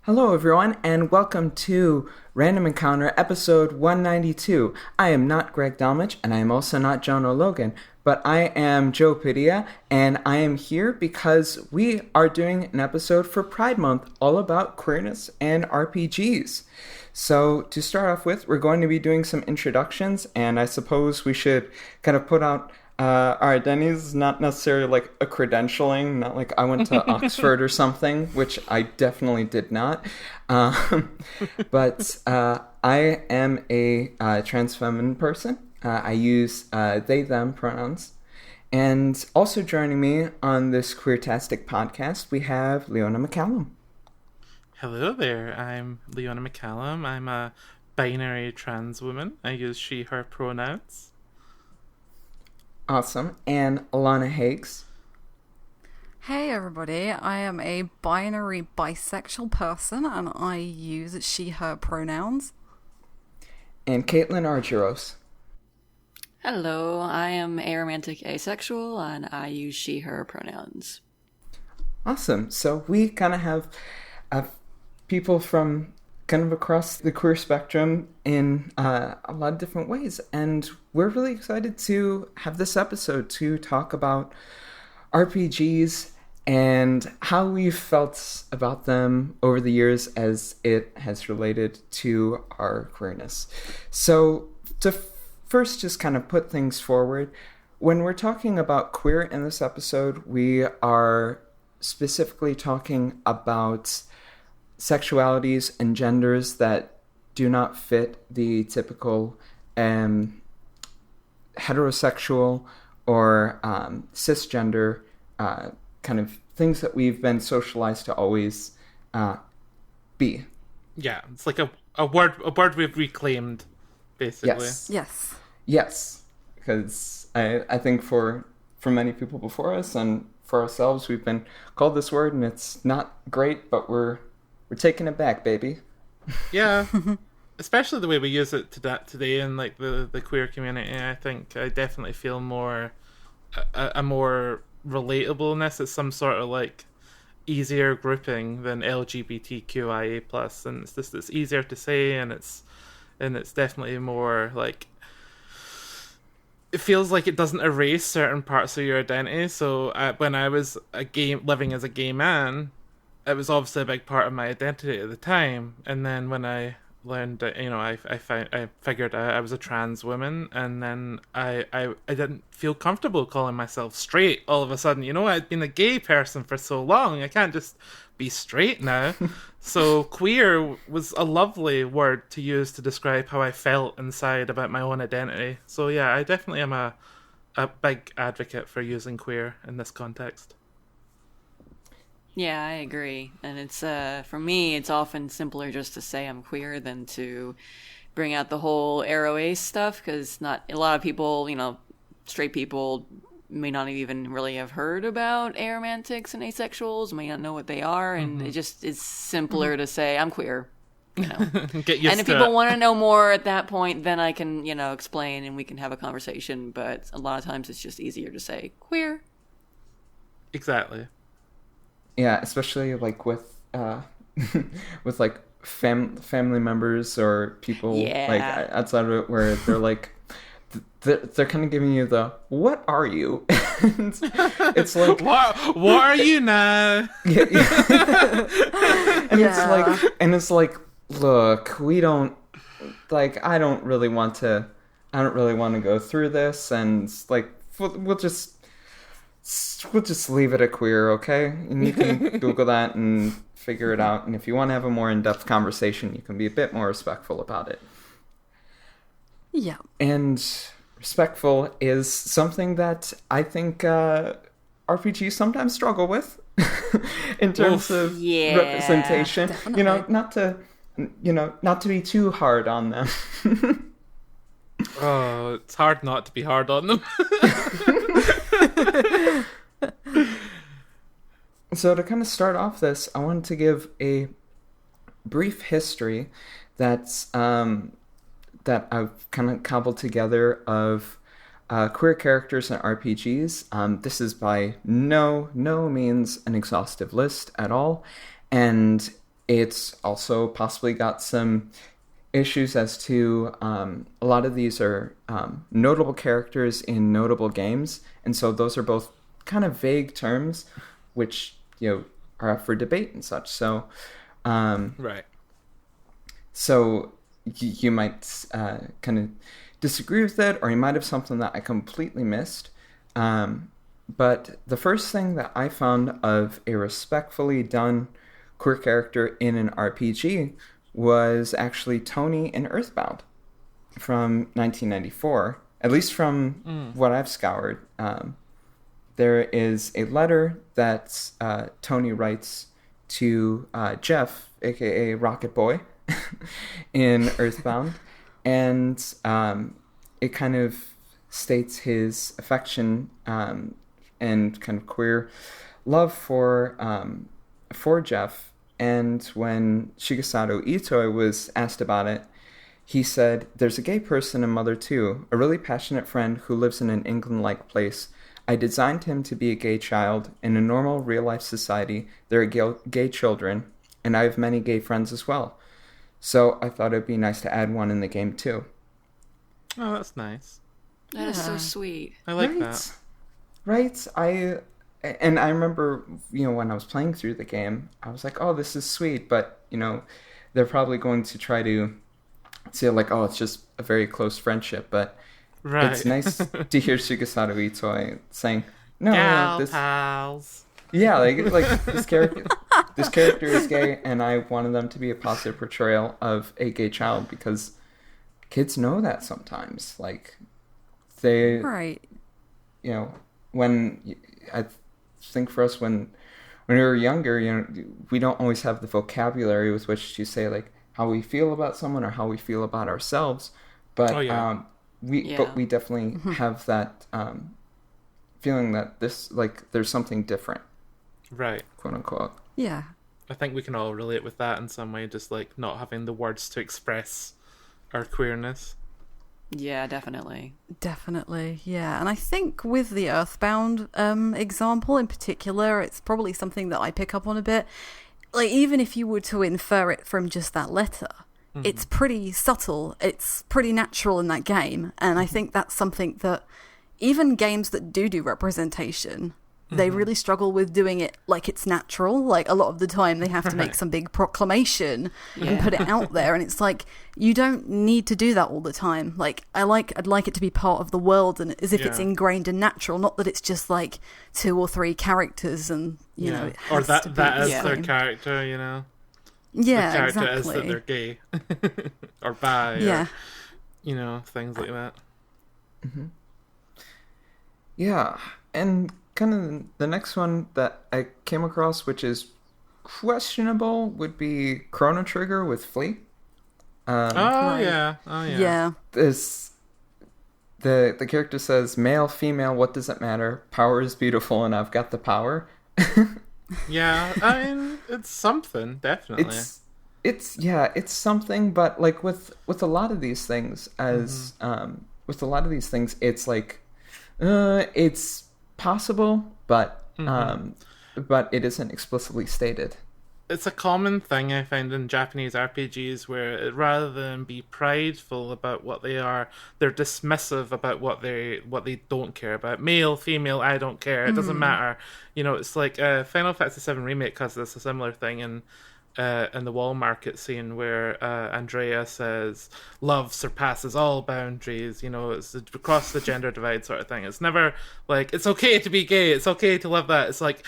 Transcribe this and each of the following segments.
Hello, everyone, and welcome to Random Encounter episode 192. I am not Greg Dalmich, and I am also not John O'Logan, but I am Joe Padilla, and I am here because we are doing an episode for Pride Month all about queerness and RPGs. So, to start off with, we're going to be doing some introductions, and I suppose we should kind of put out our identities, not necessarily like a credentialing, not like I went to Oxford or something, which I definitely did not. But I am a trans feminine person. I use they, them pronouns. And also joining me on this queertastic podcast, we have Leona McCallum. Hello there, I'm Leona McCallum. I'm a binary trans woman. I use she, her pronouns. Awesome. And Alana Hagues. Hey everybody, I am a binary bisexual person and I use she, her pronouns. And Caitlin Argyros. Hello, I am aromantic asexual and I use she, her pronouns. Awesome. So we kind of have people from kind of across the queer spectrum in a lot of different ways. And we're really excited to have this episode to talk about RPGs and how we've felt about them over the years as it has related to our queerness. So to first just kind of put things forward, when we're talking about queer in this episode, we are specifically talking about sexualities and genders that do not fit the typical heterosexual or cisgender kind of things that we've been socialized to always be. Yeah, it's like a word we've reclaimed, basically. Yes. Because I think for many people before us and for ourselves, we've been called this word, and it's not great, but we're taking it back, baby. Yeah, especially the way we use it today in like the queer community. I think I definitely feel more a more relatableness. It's some sort of like easier grouping than LGBTQIA+, and it's easier to say, and it's definitely more like, it feels like it doesn't erase certain parts of your identity. So when I was living as a gay man, it was obviously a big part of my identity at the time, and then when I learned that, I figured out I was a trans woman, and then I didn't feel comfortable calling myself straight all of a sudden. I'd been a gay person for so long, I can't just be straight now. So queer was a lovely word to use to describe how I felt inside about my own identity. So yeah, I definitely am a big advocate for using queer in this context. Yeah, I agree. And it's, for me, it's often simpler just to say I'm queer than to bring out the whole ace stuff, because not a lot of people, straight people may not even really have heard about aromantics and asexuals, may not know what they are, and it's simpler to say I'm queer. Get used and if people want to know more at that point, then I can, explain and we can have a conversation, but a lot of times it's just easier to say queer. Exactly. Yeah, especially like with with like family members or people like outside of it, where they're like they're kind of giving you the "what are you?" It's like what are you now? It's like look, we don't like I don't really want to go through this, and like we'll just leave it at queer, okay? And you can Google that and figure it out. And if you want to have a more in-depth conversation, you can be a bit more respectful about it. Yeah. And respectful is something that I think RPGs sometimes struggle with in terms of representation. Definitely. Not to be too hard on them. Oh, it's hard not to be hard on them. So to kind of start off this, I wanted to give a brief history that I've kind of cobbled together of queer characters in RPGs. This is by no means an exhaustive list at all, and It's also possibly got some issues as to a lot of these are notable characters in notable games, and so those are both kind of vague terms, which are up for debate and such. So, Right. So you might kind of disagree with it, or you might have something that I completely missed. But the first thing that I found of a respectfully done queer character in an RPG was actually Tony in Earthbound from 1994, at least from what I've scoured. There is a letter that Tony writes to Jeff, aka Rocket Boy, in Earthbound, and it kind of states his affection and kind of queer love for Jeff. And when Shigesato Itoi was asked about it, he said, "There's a gay person in Mother too, a really passionate friend who lives in an England-like place. I designed him to be a gay child. In a normal real-life society, there are gay children, and I have many gay friends as well. So I thought it'd be nice to add one in the game too." Oh, that's nice. That is so sweet. I like Right? that. Right? I remember, when I was playing through the game, I was like, oh, this is sweet, but, they're probably going to try to say, like, oh, it's just a very close friendship, but Right. it's nice to hear Shigesato Itoi saying, no, Gal this... pals. Yeah, like this character is gay, and I wanted them to be a positive portrayal of a gay child, because kids know that sometimes. Like, they... Right. When... I think for us, when we were younger, we don't always have the vocabulary with which to say, like, how we feel about someone or how we feel about ourselves. But we definitely have that feeling that this, like, there's something different. Right. Quote unquote. Yeah. I think we can all relate with that in some way, just like not having the words to express our queerness. Yeah, definitely. Definitely, yeah. And I think with the Earthbound example in particular, it's probably something that I pick up on a bit. Like, even if you were to infer it from just that letter, it's pretty subtle. It's pretty natural in that game. And I think that's something that even games that do representation, they really struggle with doing it like it's natural. Like, a lot of the time they have to make some big proclamation and put it out there, and it's like, you don't need to do that all the time. Like, I'd like it to be part of the world, and as if it's ingrained and natural, not that it's just like 2 or 3 characters and you know, it has or that to be that is the their same. character, you know. Yeah, the character exactly. is that they're gay or bi, Yeah. or, things like that. Yeah, and kind of the next one that I came across, which is questionable, would be Chrono Trigger with Flea. Right. Yeah. This the character says, "Male, female, what does it matter? Power is beautiful, and I've got the power." Yeah, I mean, it's something, definitely. It's something, but like with a lot of these things, it's like it's possible, but it isn't explicitly stated. It's a common thing I find in Japanese RPGs where rather than be prideful about what they are, they're dismissive about what they don't care about. Male, female, I don't care. It doesn't matter. It's like Final Fantasy VII Remake has this a similar thing in the wall market scene where Andrea says love surpasses all boundaries. It's across the gender divide sort of thing. It's never like it's okay to be gay. It's okay to love that. It's like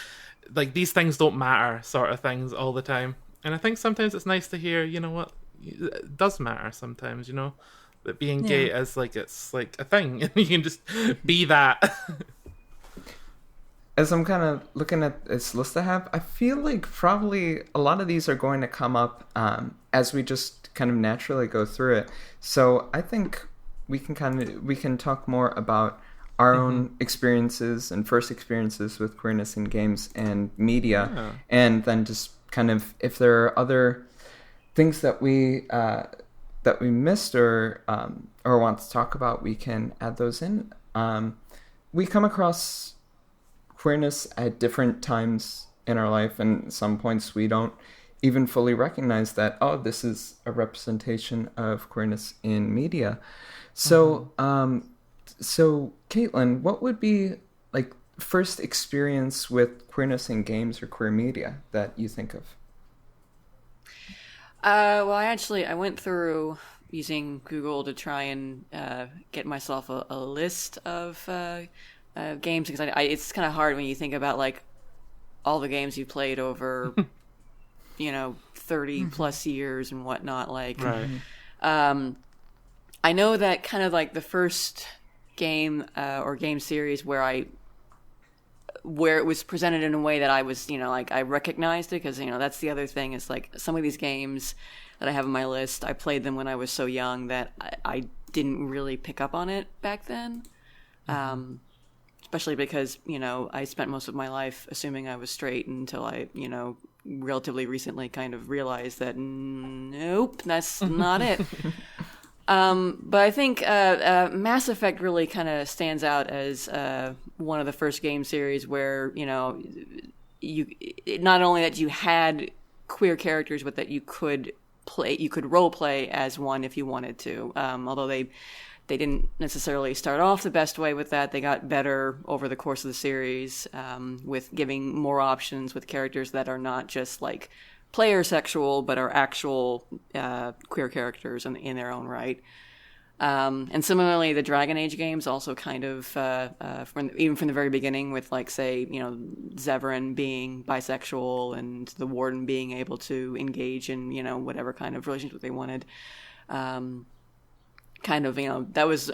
these things don't matter sort of things all the time. And I think sometimes it's nice to hear, what, it does matter sometimes, that being gay is like, it's like a thing. You can just be that. As I'm kind of looking at this list I have, I feel like probably a lot of these are going to come up as we just kind of naturally go through it. So I think we can talk more about our own experiences and first experiences with queerness in games and media, and then just kind of if there are other things that we missed or want to talk about, we can add those in. We come across queerness at different times in our life, and at some points we don't even fully recognize that, oh, this is a representation of queerness in media. So, so Caitlin, what would be like first experience with queerness in games or queer media that you think of? Well, I went through using Google to try and get myself a list of games, because it's kind of hard when you think about like all the games you played over, 30 plus years and whatnot. Like, Right. I know that kind of like the first game or game series where it was presented in a way that I was, like I recognized it, because, that's the other thing is like some of these games that I have on my list, I played them when I was so young that I didn't really pick up on it back then. Especially because, I spent most of my life assuming I was straight until I, relatively recently kind of realized that, nope, that's not it. But I think Mass Effect really kind of stands out as one of the first game series where, you not only that you had queer characters, but that you could role play as one if you wanted to. Although they didn't necessarily start off the best way with that. They got better over the course of the series, with giving more options with characters that are not just like player sexual, but are actual queer characters in their own right. And similarly, the Dragon Age games also kind of, even from the very beginning, with like, say, Zevran being bisexual and the Warden being able to engage in, whatever kind of relationship they wanted. Kind of, that was,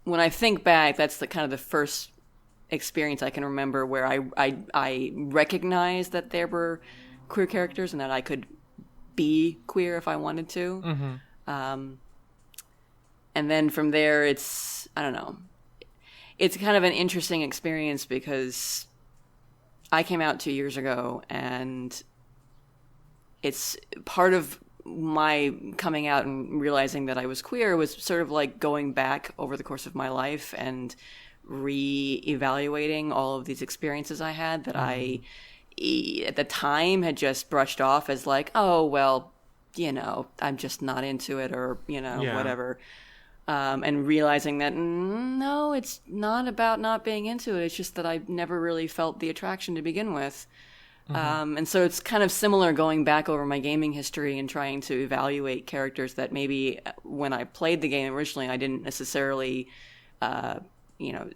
when I think back, that's the kind of the first experience I can remember where I recognized that there were queer characters and that I could be queer if I wanted to. Mm-hmm. And then from there, it's, I don't know, it's kind of an interesting experience because I came out 2 years ago, and it's part of my coming out and realizing that I was queer was sort of like going back over the course of my life and re-evaluating all of these experiences I had that I, at the time, had just brushed off as like, oh, well, I'm just not into it, or, whatever. And realizing that, no, it's not about not being into it. It's just that I never really felt the attraction to begin with. Mm-hmm. And so it's kind of similar going back over my gaming history and trying to evaluate characters that maybe when I played the game originally, I didn't necessarily,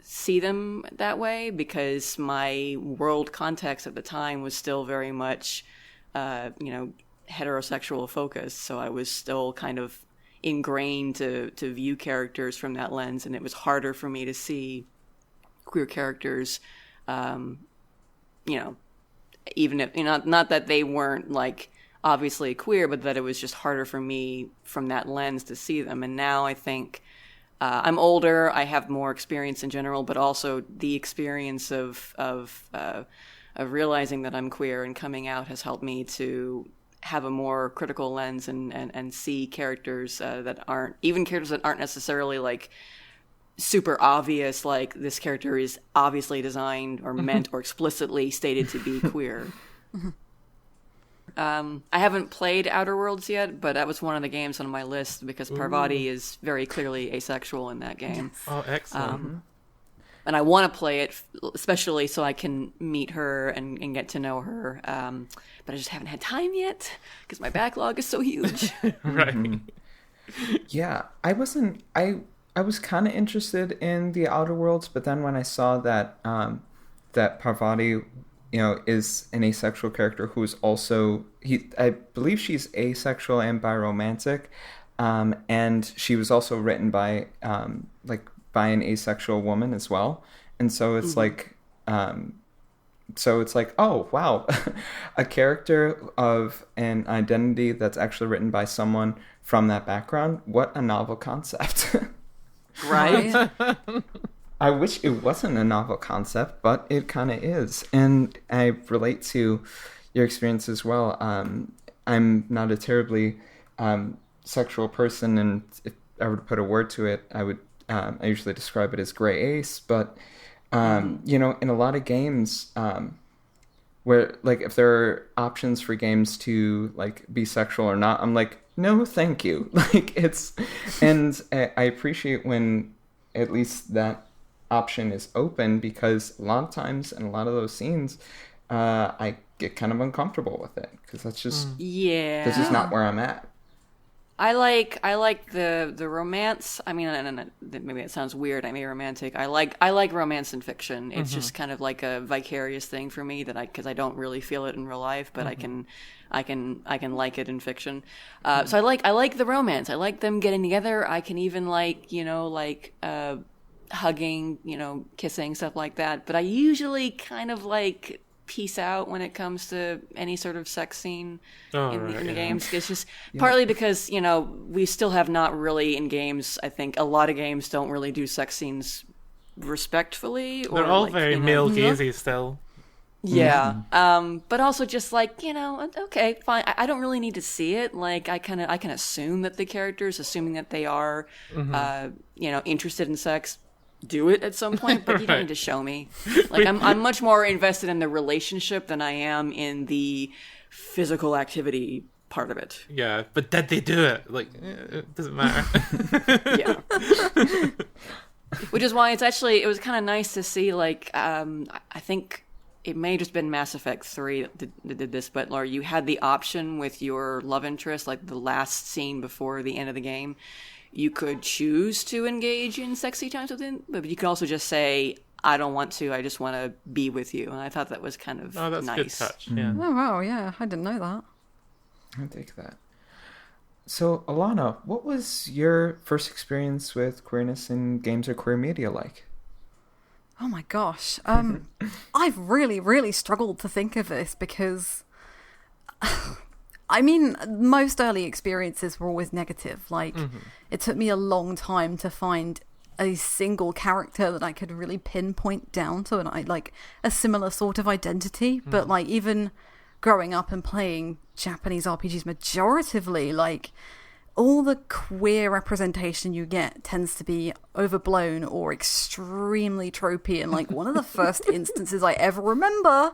see them that way, because my world context at the time was still very much, heterosexual focused. So I was still kind of ingrained to view characters from that lens, and it was harder for me to see queer characters, even if, not that they weren't like obviously queer, but that it was just harder for me from that lens to see them. And now I think I'm older, I have more experience in general, but also the experience of realizing that I'm queer and coming out has helped me to have a more critical lens and see characters that aren't necessarily like super obvious, like this character is obviously designed or meant or explicitly stated to be queer. I haven't played Outer Worlds yet, but that was one of the games on my list because Parvati is very clearly asexual in that game. Oh, excellent. And I want to play it, especially so I can meet her and get to know her. But I just haven't had time yet because my backlog is so huge. Right. Yeah, I was kind of interested in the Outer Worlds, but then when I saw that that Parvati, is an asexual character who's also I believe she's asexual and biromantic, and she was also written by by an asexual woman as well, and so it's like, oh wow, a character of an identity that's actually written by someone from that background. What a novel concept. Right? I wish it wasn't a novel concept, but it kind of is. And I relate to your experience as well. I'm not a terribly sexual person, and if I were to put a word to it, I usually describe it as gray ace. But, in a lot of games, where like if there are options for games to like be sexual or not, I'm like, no, thank you. Like it's, and I appreciate when at least that option is open, because a lot of times in a lot of those scenes, I get kind of uncomfortable with it because that's just that's just not where I'm at. I like the romance. I mean, and maybe it sounds weird. I may be romantic. I like romance in fiction. It's just kind of like a vicarious thing for me that because I don't really feel it in real life, but I can like it in fiction. So I like the romance. I like them getting together. I can even like hugging, kissing, stuff like that. But I usually kind of like peace out when it comes to any sort of sex scene in the games. It's just partly because we still have not really in games. I think a lot of games don't really do sex scenes respectfully. They're all very male gazy still. Yeah. But also just like, okay, fine. I don't really need to see it. Like I can assume that the characters, assuming that they are interested in sex, do it at some point, but you don't need to show me. Like I'm much more invested in the relationship than I am in the physical activity part of it. Yeah, but did they do it? Like it doesn't matter. Yeah. Which is why it was kind of nice to see, like, I think it may have just been Mass Effect 3 that did this, but Laura, you had the option with your love interest, like the last scene before the end of the game. You could choose to engage in sexy times with him, but you could also just say, I don't want to, I just want to be with you. And I thought that was kind of that's nice. Good touch, yeah. Oh, wow, yeah, I didn't know that. I take that. So, Alana, what was your first experience with queerness in games or queer media like? Oh my gosh. I've really, really struggled to think of this because... I mean, most early experiences were always negative. Like, it took me a long time to find a single character that I could really pinpoint down to, and I like a similar sort of identity. But like, even growing up and playing Japanese RPGs majoritively, like all the queer representation you get tends to be overblown or extremely tropey. And like one of the first instances I ever remember,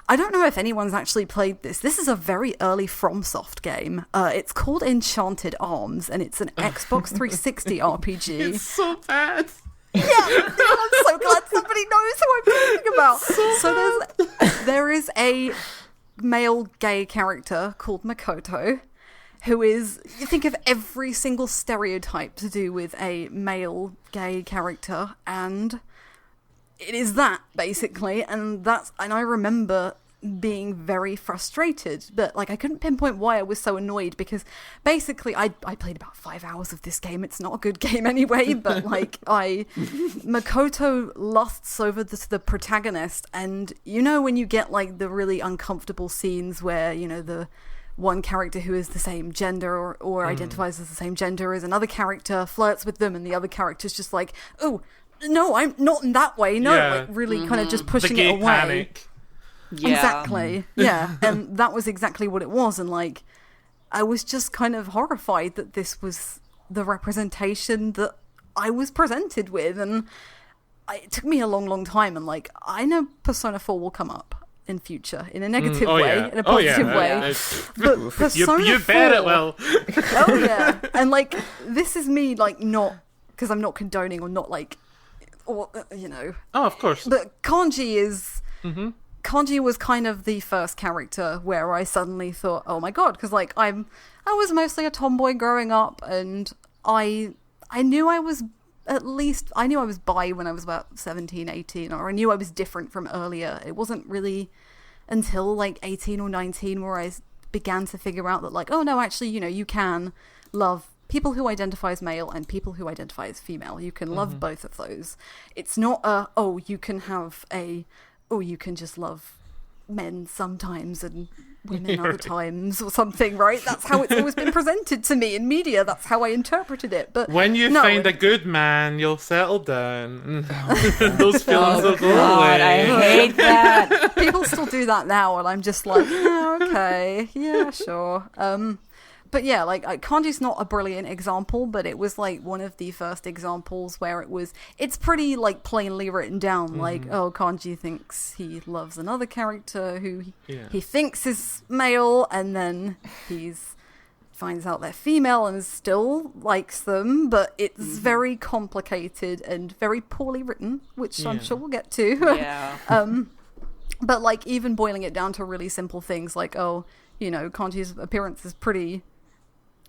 I don't know if anyone's actually played this. This is a very early FromSoft game. It's called Enchanted Arms, and it's an Xbox 360 RPG. It's so bad. Yeah, I'm so glad somebody knows who I'm talking about. So there is a male gay character called Makoto, who is, you think of every single stereotype to do with a male gay character, and it is that, basically, and I remember being very frustrated, but like I couldn't pinpoint why I was so annoyed, because basically I played about 5 hours of this game. It's not a good game anyway, but like Makoto lusts over the protagonist, and when you get like the really uncomfortable scenes where the one character who is the same gender or identifies as the same gender as another character flirts with them, and the other character's just like, oh, no, I'm not in that way. No, like really kind of just pushing it away. Panic. Yeah. Exactly. Yeah. And that was exactly what it was. And like, I was just kind of horrified that this was the representation that I was presented with. And it took me a long, long time. And like, I know Persona 4 will come up in future in a negative way, in a positive way. But Persona 4, you bet it will. Oh yeah. And like, this is me like not, because I'm not condoning or not like, or Oh, of course. But Kanji is Kanji was kind of the first character where I suddenly thought, oh my god, because like I was mostly a tomboy growing up, and I knew I was bi when I was about 17, 18, or I knew I was different from earlier. It wasn't really until like 18 or 19 where I began to figure out that like, oh no, actually, you can love people who identify as male and people who identify as female. You can love both of those. It's not you can just love men sometimes and women other times or something, right? That's how it's always been presented to me in media. That's how I interpreted it. But when you find a good man, you'll settle down. Those feelings will go away. I hate that. People still do that now, and I'm just like, yeah, okay, yeah, sure. But yeah, like Kanji's not a brilliant example, but it was like one of the first examples where it's pretty like plainly written down, like, oh, Kanji thinks he loves another character who he thinks is male, and then he's finds out they're female and still likes them, but it's very complicated and very poorly written, which I'm sure we'll get to. Yeah. But like even boiling it down to really simple things like, oh, you know, Kanji's appearance is pretty,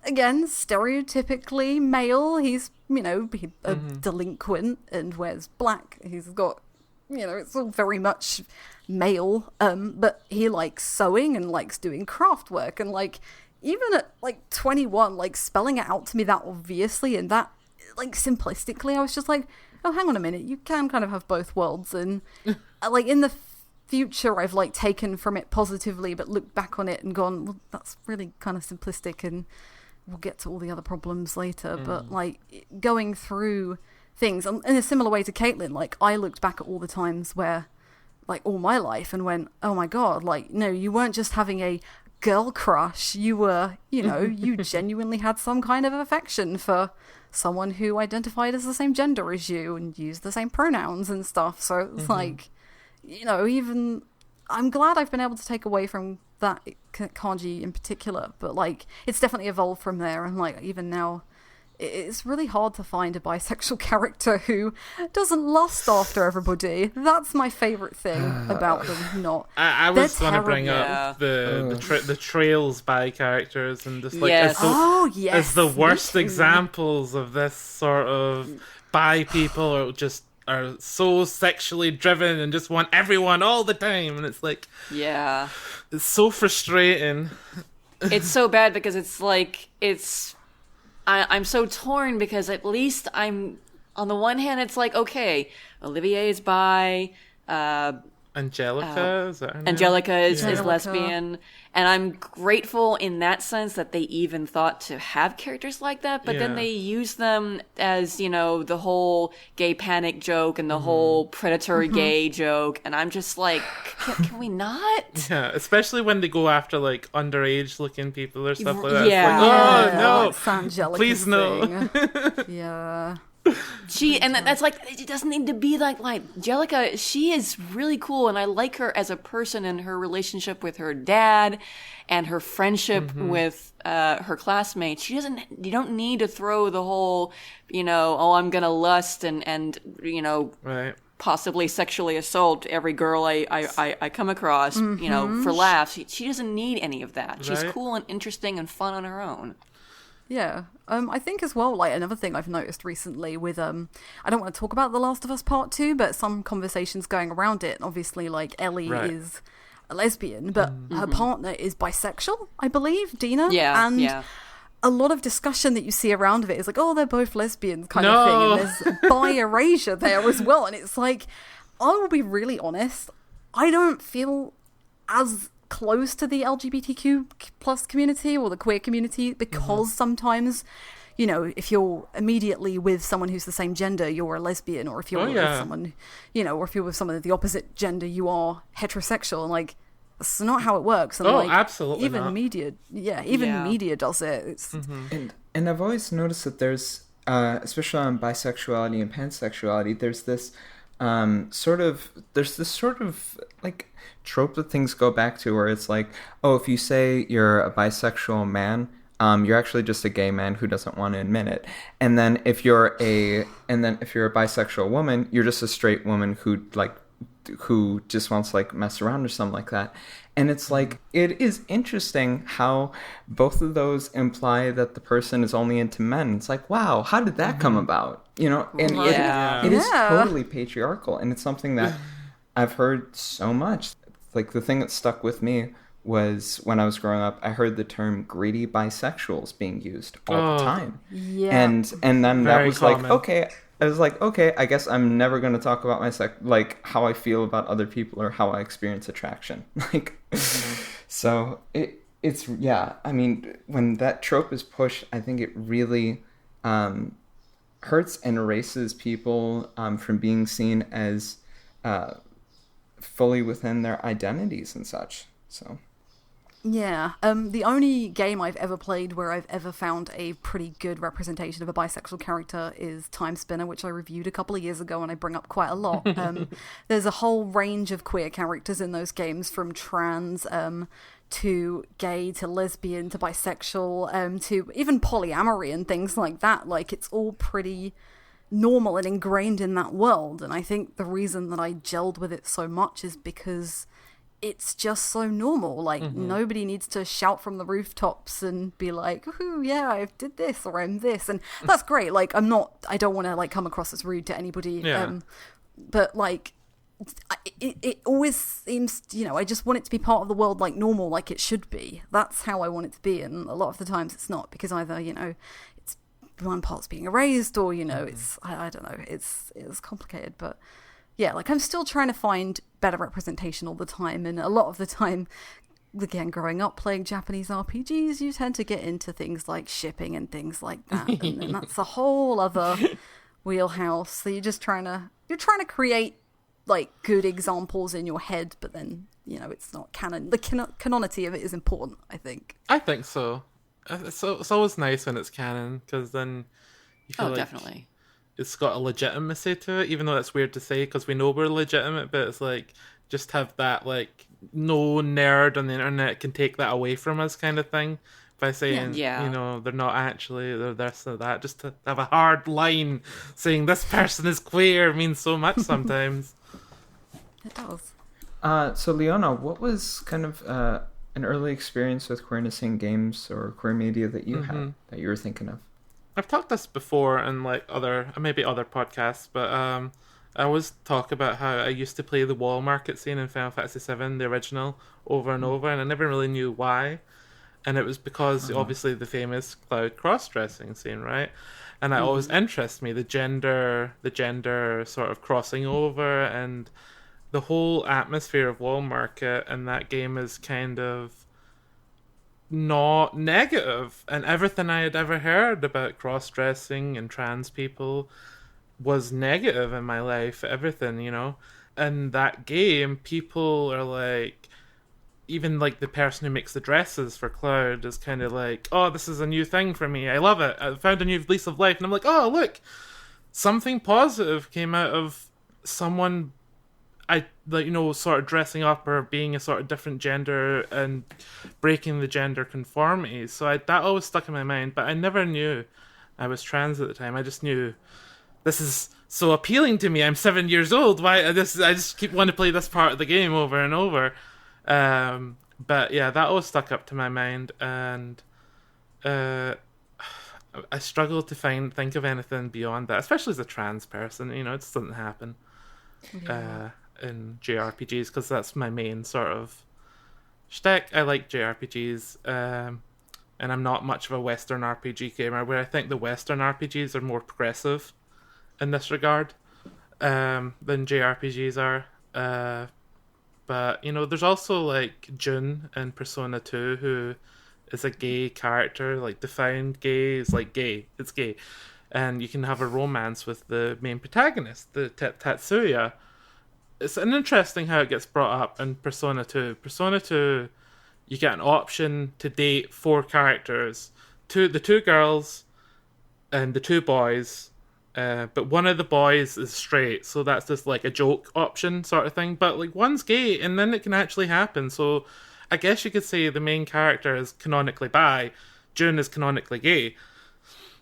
again, stereotypically male. He's, you know, a delinquent and wears black. He's got, you know, it's all very much male. But he likes sewing and likes doing craft work, and like even at like 21, like spelling it out to me that obviously and that like simplistically, I was just like, oh, hang on a minute, you can kind of have both worlds. And like in the future, I've like taken from it positively, but looked back on it and gone, well, that's really kind of simplistic, and we'll get to all the other problems later. But like going through things in a similar way to Caitlin, like I looked back at all the times where like all my life and went, oh my god, like no, you weren't just having a girl crush, you were, you know, you genuinely had some kind of affection for someone who identified as the same gender as you and used the same pronouns and stuff. So it's like, you know, even I'm glad I've been able to take away from that Kanji in particular, but like it's definitely evolved from there. And like even now it's really hard to find a bisexual character who doesn't lust after everybody. That's my favorite thing about them. Not I was going to bring up the Trails bi characters, and just like as the worst examples of this sort of bi people are so sexually driven and just want everyone all the time, and it's like, it's so frustrating. It's so bad because it's like I'm so torn, because at least I'm on the one hand, it's like, okay, Olivier is bi, Angelica, is that her name? Angelica is lesbian, and I'm grateful in that sense that they even thought to have characters like that, but then they use them as, you know, the whole gay panic joke and the whole predatory gay joke, and I'm just like, can we not? Yeah, especially when they go after like underage looking people or stuff like that. Yeah. It's like, oh no, like Angelica please no. Yeah. And that's like, it doesn't need to be like Angelica. She is really cool, and I like her as a person and her relationship with her dad and her friendship with her classmates. You don't need to throw the whole, you know, oh, I'm gonna lust and you know, possibly sexually assault every girl I come across, you know, for laughs. She doesn't need any of that. She's cool and interesting and fun on her own. Yeah. I think as well, like another thing I've noticed recently with I don't want to talk about The Last of Us Part 2, but some conversations going around it. Obviously, like Ellie is a lesbian, but her partner is bisexual, I believe, Dina. Yeah. And a lot of discussion that you see around of it is like, oh, they're both lesbians kind of thing. And there's bi-erasure there as well. And it's like, I will be really honest, I don't feel as close to the LGBTQ plus community or the queer community, because sometimes, you know, if you're immediately with someone who's the same gender, you're a lesbian, or if you're with someone, you know, or if you're with someone of the opposite gender, you are heterosexual, and like that's not how it works. And like, absolutely even not. media media does it. It's and I've always noticed that there's especially on bisexuality and pansexuality, there's this sort of like trope that things go back to, where it's like, oh, if you say you're a bisexual man, you're actually just a gay man who doesn't want to admit it. And then if you're a bisexual woman, you're just a straight woman who just wants to like mess around or something like that. And it's like, it is interesting how both of those imply that the person is only into men. It's like, wow, how did that come about? You know, and it is totally patriarchal, and it's something that I've heard so much. Like, the thing that stuck with me was when I was growing up, I heard the term greedy bisexuals being used all the time. Yeah. And then that was common. Like, okay, I was like, okay, I guess I'm never going to talk about my like how I feel about other people or how I experience attraction. Like, so it's I mean, when that trope is pushed, I think it really hurts and erases people from being seen as fully within their identities and such. So Yeah, the only game I've ever played where I've ever found a pretty good representation of a bisexual character is Timespinner, which I reviewed a couple of years ago and I bring up quite a lot. There's a whole range of queer characters in those games, from trans to gay to lesbian to bisexual to even polyamory and things like that. Like, it's all pretty normal and ingrained in that world, and I think the reason that I gelled with it so much is because it's just so normal. Like, nobody needs to shout from the rooftops and be like, "Ooh, yeah, I did this," or "I'm this," and that's great. Like, I don't want to like come across as rude to anybody. Yeah. But like, it always seems, I just want it to be part of the world, like normal, like it should be. That's how I want it to be, and a lot of the times it's not, because either it's one part's being erased, or it's I don't know. It's complicated, but. Yeah, like, I'm still trying to find better representation all the time, and a lot of the time, again, growing up playing Japanese RPGs, you tend to get into things like shipping and things like that, and that's a whole other wheelhouse. So you're trying to create like good examples in your head, but then it's not canon. The canonity of it is important, I think. I think so. It's always nice when it's canon, because then you feel definitely. It's got a legitimacy to it, even though that's weird to say because we know we're legitimate, but it's like, just have that, like, no nerd on the internet can take that away from us kind of thing by saying, they're not actually, they're this or that. Just to have a hard line saying this person is queer means so much sometimes. It does. So Leona, what was kind of an early experience with queerness in games or queer media that you had, that you were thinking of? I've talked this before in like other podcasts, but I always talk about how I used to play the wall market scene in Final Fantasy VII, the original, over and over, and I never really knew why. And it was because obviously the famous Cloud cross-dressing scene, right? And that always interests me, the gender sort of crossing over, and the whole atmosphere of wall market, and that game is kind of not negative, and everything I had ever heard about cross-dressing and trans people was negative in my life. Everything, and that game, people are like, even like the person who makes the dresses for Cloud is kind of like, oh, this is a new thing for me, I love it, I found a new lease of life. And I'm like, oh, look, something positive came out of someone sort of dressing up or being a sort of different gender and breaking the gender conformities. So that always stuck in my mind, but I never knew I was trans at the time. I just knew, this is so appealing to me. I'm 7 years old. Why I just keep wanting to play this part of the game over and over. But yeah, that always stuck up to my mind, and I struggle to think of anything beyond that, especially as a trans person. It just doesn't happen. Yeah. In JRPGs, because that's my main sort of shtick. I like JRPGs, and I'm not much of a Western RPG gamer, where I think the Western RPGs are more progressive in this regard than JRPGs are. But there's also like June in Persona 2, who is a gay character, like defined gay. Is like gay. It's gay, and you can have a romance with the main protagonist, the Tatsuya. It's an interesting how it gets brought up in Persona 2. Persona 2, you get an option to date 4 characters. The 2 girls and the 2 boys. But one of the boys is straight, so that's just like a joke option sort of thing. But like one's gay, and then it can actually happen. So I guess you could say the main character is canonically bi. June is canonically gay.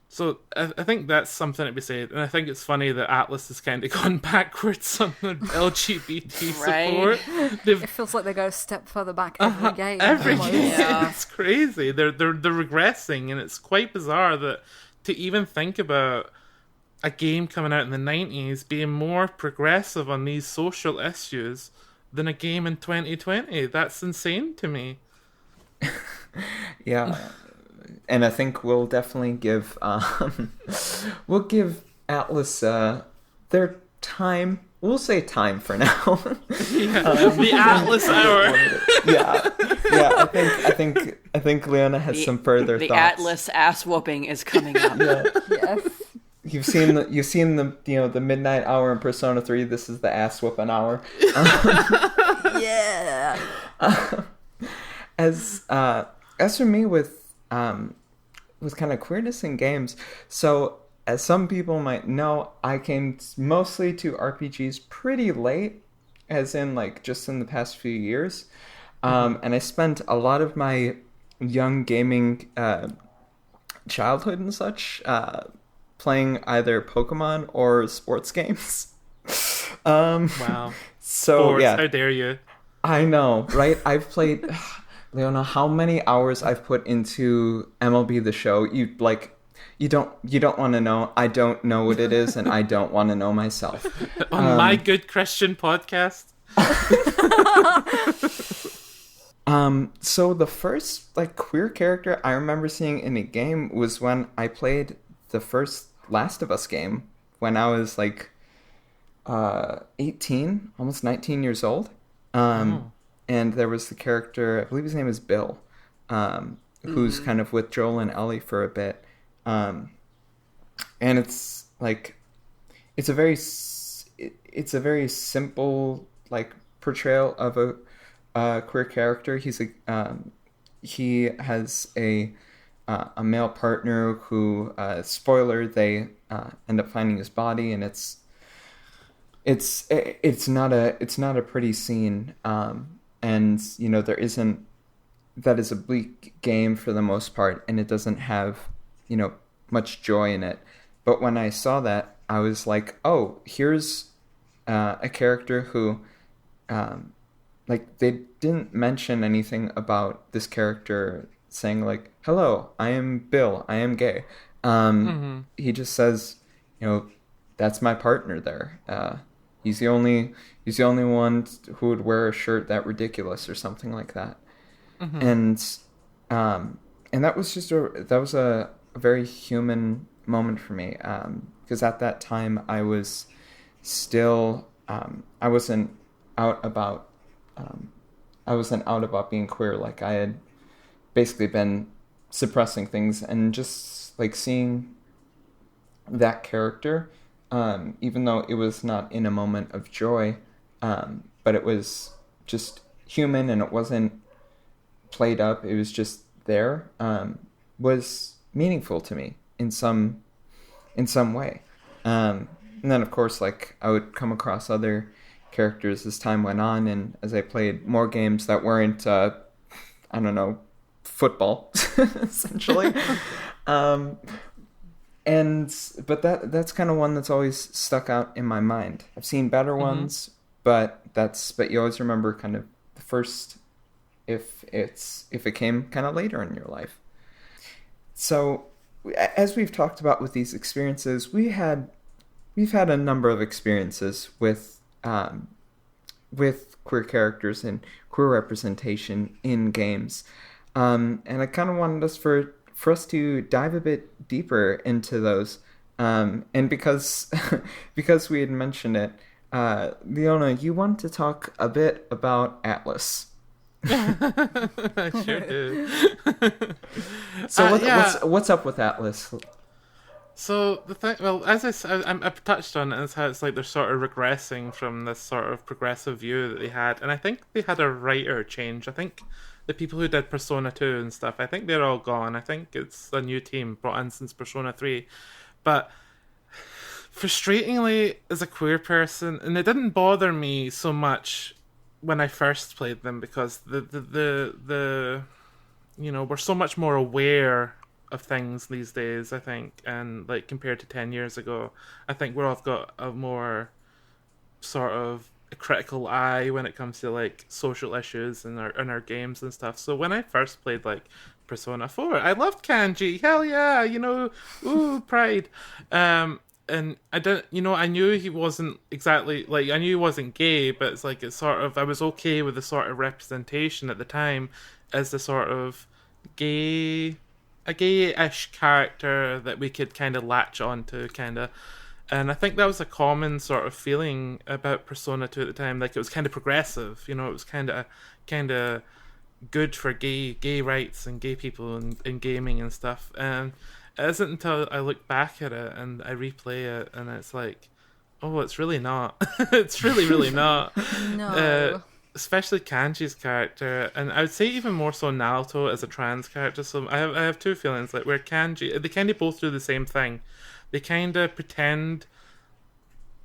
So I think that's something to be said, and I think it's funny that Atlas has kind of gone backwards on the LGBT support. It feels like they go a step further back every game. Every game, it's crazy. They're regressing, and it's quite bizarre that to even think about a game coming out in the 90s being more progressive on these social issues than a game in 2020. That's insane to me. Yeah. And I think we'll definitely give Atlas their time. We'll say time for now. The Atlas hour. Yeah. I think Leona has some further thoughts. The Atlas ass whooping is coming up. Yeah. Yes. You've seen the midnight hour in Persona 3. This is the ass whooping hour. Yeah. as as for me with kind of queerness in games, so as some people might know, I came mostly to RPGs pretty late, as in like just in the past few years. And I spent a lot of my young gaming childhood and such playing either Pokemon or sports games. Wow. So Sports, yeah, how dare you? I know, right? I've played Leona, how many hours I've put into MLB The Show. You don't want to know. I don't know what it is, and I don't want to know myself. On my Good Christian podcast. So the first like queer character I remember seeing in a game was when I played the first Last of Us game when I was like 18, almost 19 years old. And there was the character, I believe his name is Bill, who's kind of with Joel and Ellie for a bit. And it's like it's a very simple like portrayal of a queer character. He has a male partner who spoiler, they end up finding his body, and it's not a pretty scene. And you know, that is a bleak game for the most part, and it doesn't have, you know, much joy in it. But when I saw that, I was like, oh, here's a character who, like, they didn't mention anything about this character saying, like, hello, I am Bill, I am gay. He just says, you know, that's my partner there. He's the only one who would wear a shirt that ridiculous or something like that. And that was a very human moment for me, because at that time I was still I wasn't out about being queer. Like, I had basically been suppressing things, and just like seeing that character, even though it was not in a moment of joy, but it was just human and it wasn't played up, it was just there, was meaningful to me in some way. And then of course, like, I would come across other characters as time went on, and as I played more games that weren't I don't know, football essentially. But that's kind of one that's always stuck out in my mind. I've seen better ones, but you always remember kind of the first, if it came kind of later in your life. So as we've talked about with these experiences, we've had a number of experiences with queer characters and queer representation in games, and I kind of wanted us for us to dive a bit deeper into those, and because we had mentioned it, Leona, you want to talk a bit about Atlas. I sure do. So what's up with Atlas? So the thing, well, as I've touched on it, is how it's like they're sort of regressing from this sort of progressive view that they had, and I think they had a writer change. I think the people who did Persona 2 and stuff, I think they're all gone. I think it's a new team brought in since Persona 3. But frustratingly, as a queer person, and it didn't bother me so much when I first played them, because the you know, we're so much more aware of things these days, I think, and like compared to 10 years ago, I think we've all got a more sort of a critical eye when it comes to like social issues in our games and stuff. So when I first played like Persona 4, I loved Kanji, hell yeah, you know, ooh, pride. And I didn't, you know, I knew he wasn't exactly, like, I knew he wasn't gay, but it's like, it's sort of, I was okay with the sort of representation at the time as the sort of a gay-ish character that we could kind of latch on to, kind of. And I think that was a common sort of feeling about Persona 2 at the time. Like, it was kind of progressive, you know, it was kind of good for gay rights and gay people in gaming and stuff. And it isn't until I look back at it and I replay it, and it's like, oh, it's really not. It's really, really not. No. especially Kanji's character, and I would say even more so Naoto as a trans character. So I have two feelings, like where they kind of both do the same thing. They kind of pretend,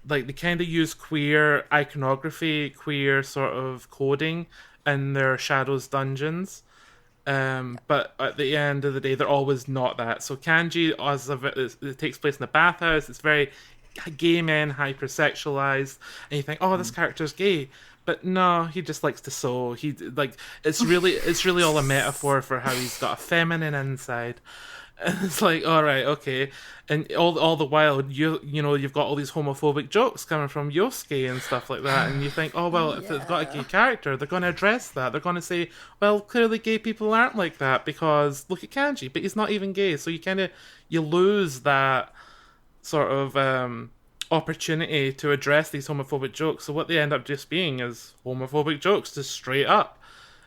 like they kind of use queer iconography, queer sort of coding in their Shadows dungeons. But at the end of the day, they're always not that. So Kanji, it takes place in a bathhouse. It's very gay men, hypersexualized, and you think, oh, this character's gay. But no, he just likes to sew. It's really all a metaphor for how he's got a feminine inside. And it's like, all right, okay, and all the while, you've got all these homophobic jokes coming from Yosuke and stuff like that, and you think, oh well, if they've got a gay character, they're going to address that. They're going to say, well, clearly gay people aren't like that because look at Kanji, but he's not even gay, so you lose that sort of opportunity to address these homophobic jokes. So what they end up just being is homophobic jokes, just straight up.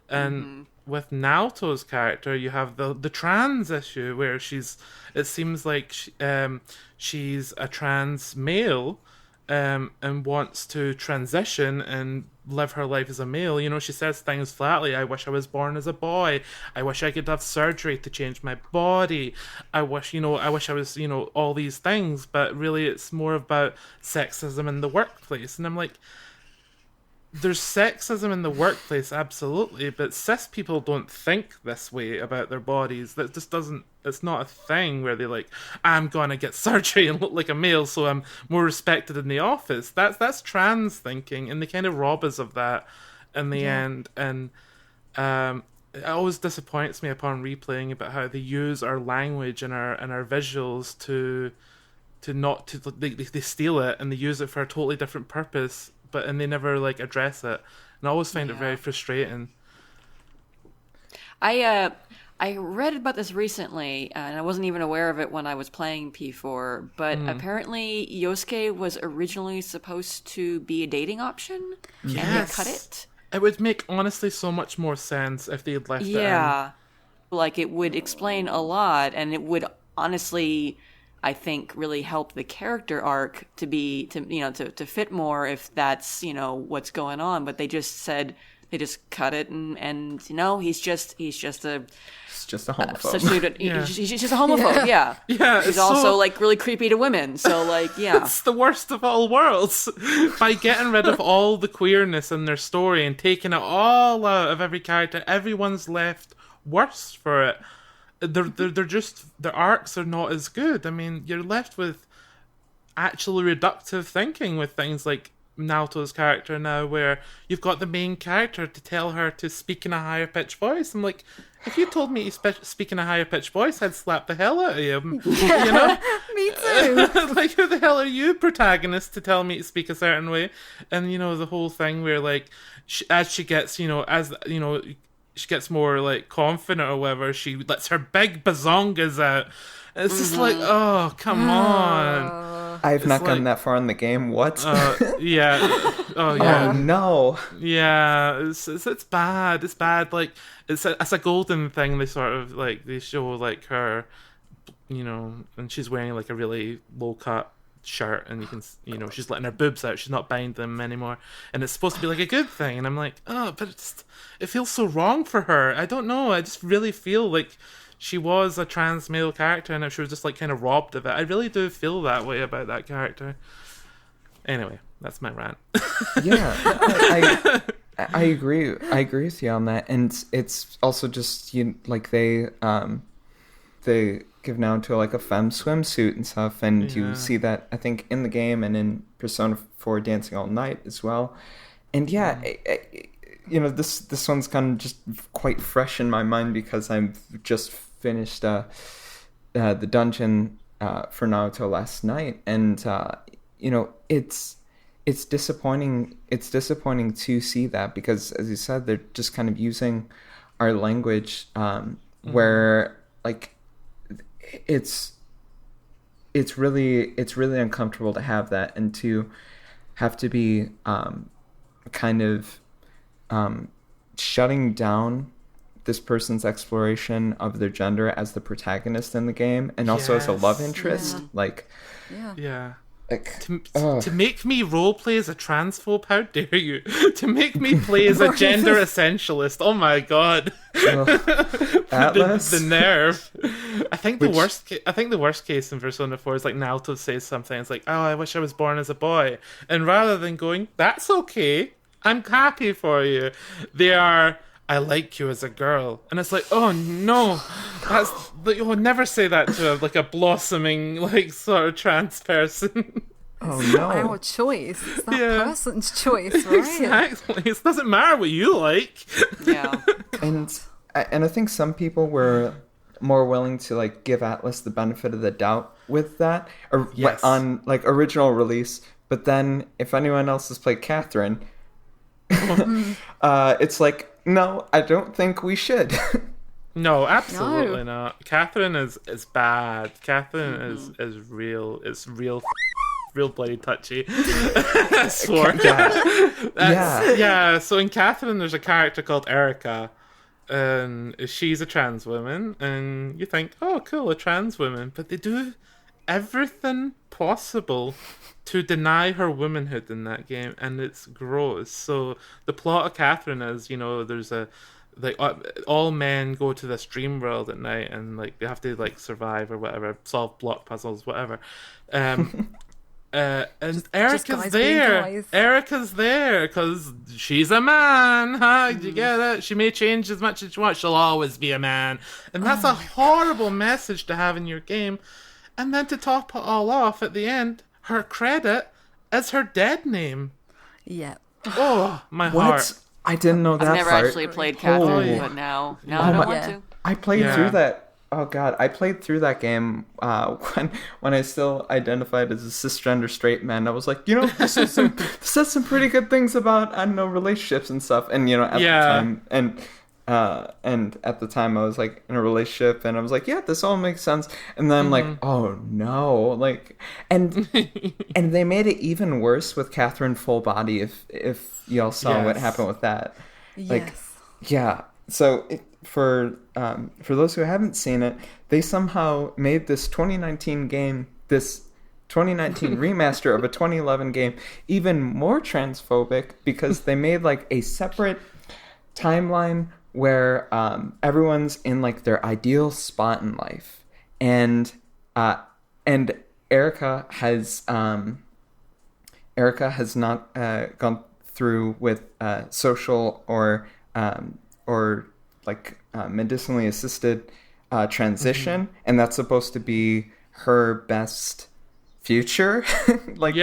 And with Naoto's character, you have the trans issue where it seems like she's a trans male and wants to transition and live her life as a male. She says things flatly, I wish I was born as a boy. I wish I could have surgery to change my body. I wish I was, all these things. But really it's more about sexism in the workplace. And I'm like, there's sexism in the workplace, absolutely, but cis people don't think this way about their bodies. That just it's not a thing where they're like, I'm gonna get surgery and look like a male so I'm more respected in the office. That's trans thinking, and they kind of rob us of that in the end. And it always disappoints me upon replaying about how they use our language and our visuals they steal it and they use it for a totally different purpose. And they never address it, and I always find it very frustrating. I read about this recently, and I wasn't even aware of it when I was playing P4. But apparently, Yosuke was originally supposed to be a dating option, and they cut it. It would make honestly so much more sense if they had left it in. Yeah, it would explain a lot, and it would honestly, I think, really help the character arc to fit more if that's what's going on. But they just cut it and he's just a homophobe. He's just a homophobe. Yeah. He's also really creepy to women. So it's the worst of all worlds. By getting rid of all the queerness in their story and taking it all out of every character, everyone's left worse for it. Their arcs are not as good. I mean, you're left with actually reductive thinking with things like Naoto's character now, where you've got the main character to tell her to speak in a higher pitched voice. I'm like, if you told me to speak in a higher pitched voice, I'd slap the hell out of you. Me too. Who the hell are you, protagonist, to tell me to speak a certain way? And the whole thing where as she gets she gets more confident or whatever, she lets her big bazongas out. It's just oh, come on. I've not gotten that far in the game. What? Yeah. Oh, yeah. Oh, no. Yeah, it's bad. It's bad. It's a golden thing. They sort of they show her, and she's wearing a really low cut shirt, and you can she's letting her boobs out. She's not buying them anymore, and it's supposed to be a good thing. And I'm like, oh, but it feels so wrong for her. I don't know. I just really feel like she was a trans male character, and she was just kind of robbed of it. I really do feel that way about that character. Anyway, that's my rant. Yeah, I agree. I agree with you on that, and it's also just they give now to a femme swimsuit and stuff, and you see that I think in the game and in Persona 4 Dancing All Night as well. And this one's kind of just quite fresh in my mind because I've just finished the dungeon for Naruto last night, and it's disappointing. It's disappointing to see that because, as you said, they're just kind of using our language where it's really uncomfortable to have that and to have to be kind of shutting down this person's exploration of their gender as the protagonist in the game and also as a love interest. Yeah. Like, to make me roleplay as a transphobe, how dare you? To make me play as a gender essentialist, oh my god! Atlas, the nerve. I think the worst case in Persona 4 is like Naoto says something. It's like, oh, I wish I was born as a boy, and rather than going, that's okay, I'm happy for you, they are, I like you as a girl, and it's like, oh no, that's like, you would never say that to a blossoming like sort of trans person. Oh It's no! not our choice. It's that person's choice, right? Exactly. It doesn't matter what you like. Yeah. And I think some people were more willing to like give Atlas the benefit of the doubt with that, or Yes. on like original release. But then, if anyone else has played Catherine, it's like, no, I don't think we should. No, absolutely not. Catherine is bad. Catherine is real. It's real bloody touchy. I swore. Yeah. So in Catherine, there's a character called Erica, and she's a trans woman, and you think, oh, cool, a trans woman, but they do everything possible to deny her womanhood in that game, and it's gross. So the plot of Catherine is, there's a like all men go to this dream world at night, and like they have to like survive or whatever, solve block puzzles, whatever. And Erica's there. Erica's there because she's a man. Huh? You get it? She may change as much as she wants. She'll always be a man, and that's a horrible message to have in your game. And then to top it all off, at the end, her credit is her dead name. Yeah. Oh, my heart. I didn't know that I've never part. actually played Catherine, but now I don't want to. I played through that. Oh god, I played through that game when I still identified as a cisgender straight man. I was like, this says some pretty good things about, I don't know, relationships and stuff. And at the time, and at the time I was like in a relationship, and I was like, yeah, this all makes sense. And then I'm like, oh no, like, and they made it even worse with Catherine full body. If y'all saw what happened with that, like, So for those who haven't seen it, they somehow made this 2019 game, this 2019 remaster of a 2011 game, even more transphobic because they made like a separate timeline where everyone's in like their ideal spot in life, and Erica has not gone through with social or like medicinally assisted transition, and that's supposed to be her best future. Like,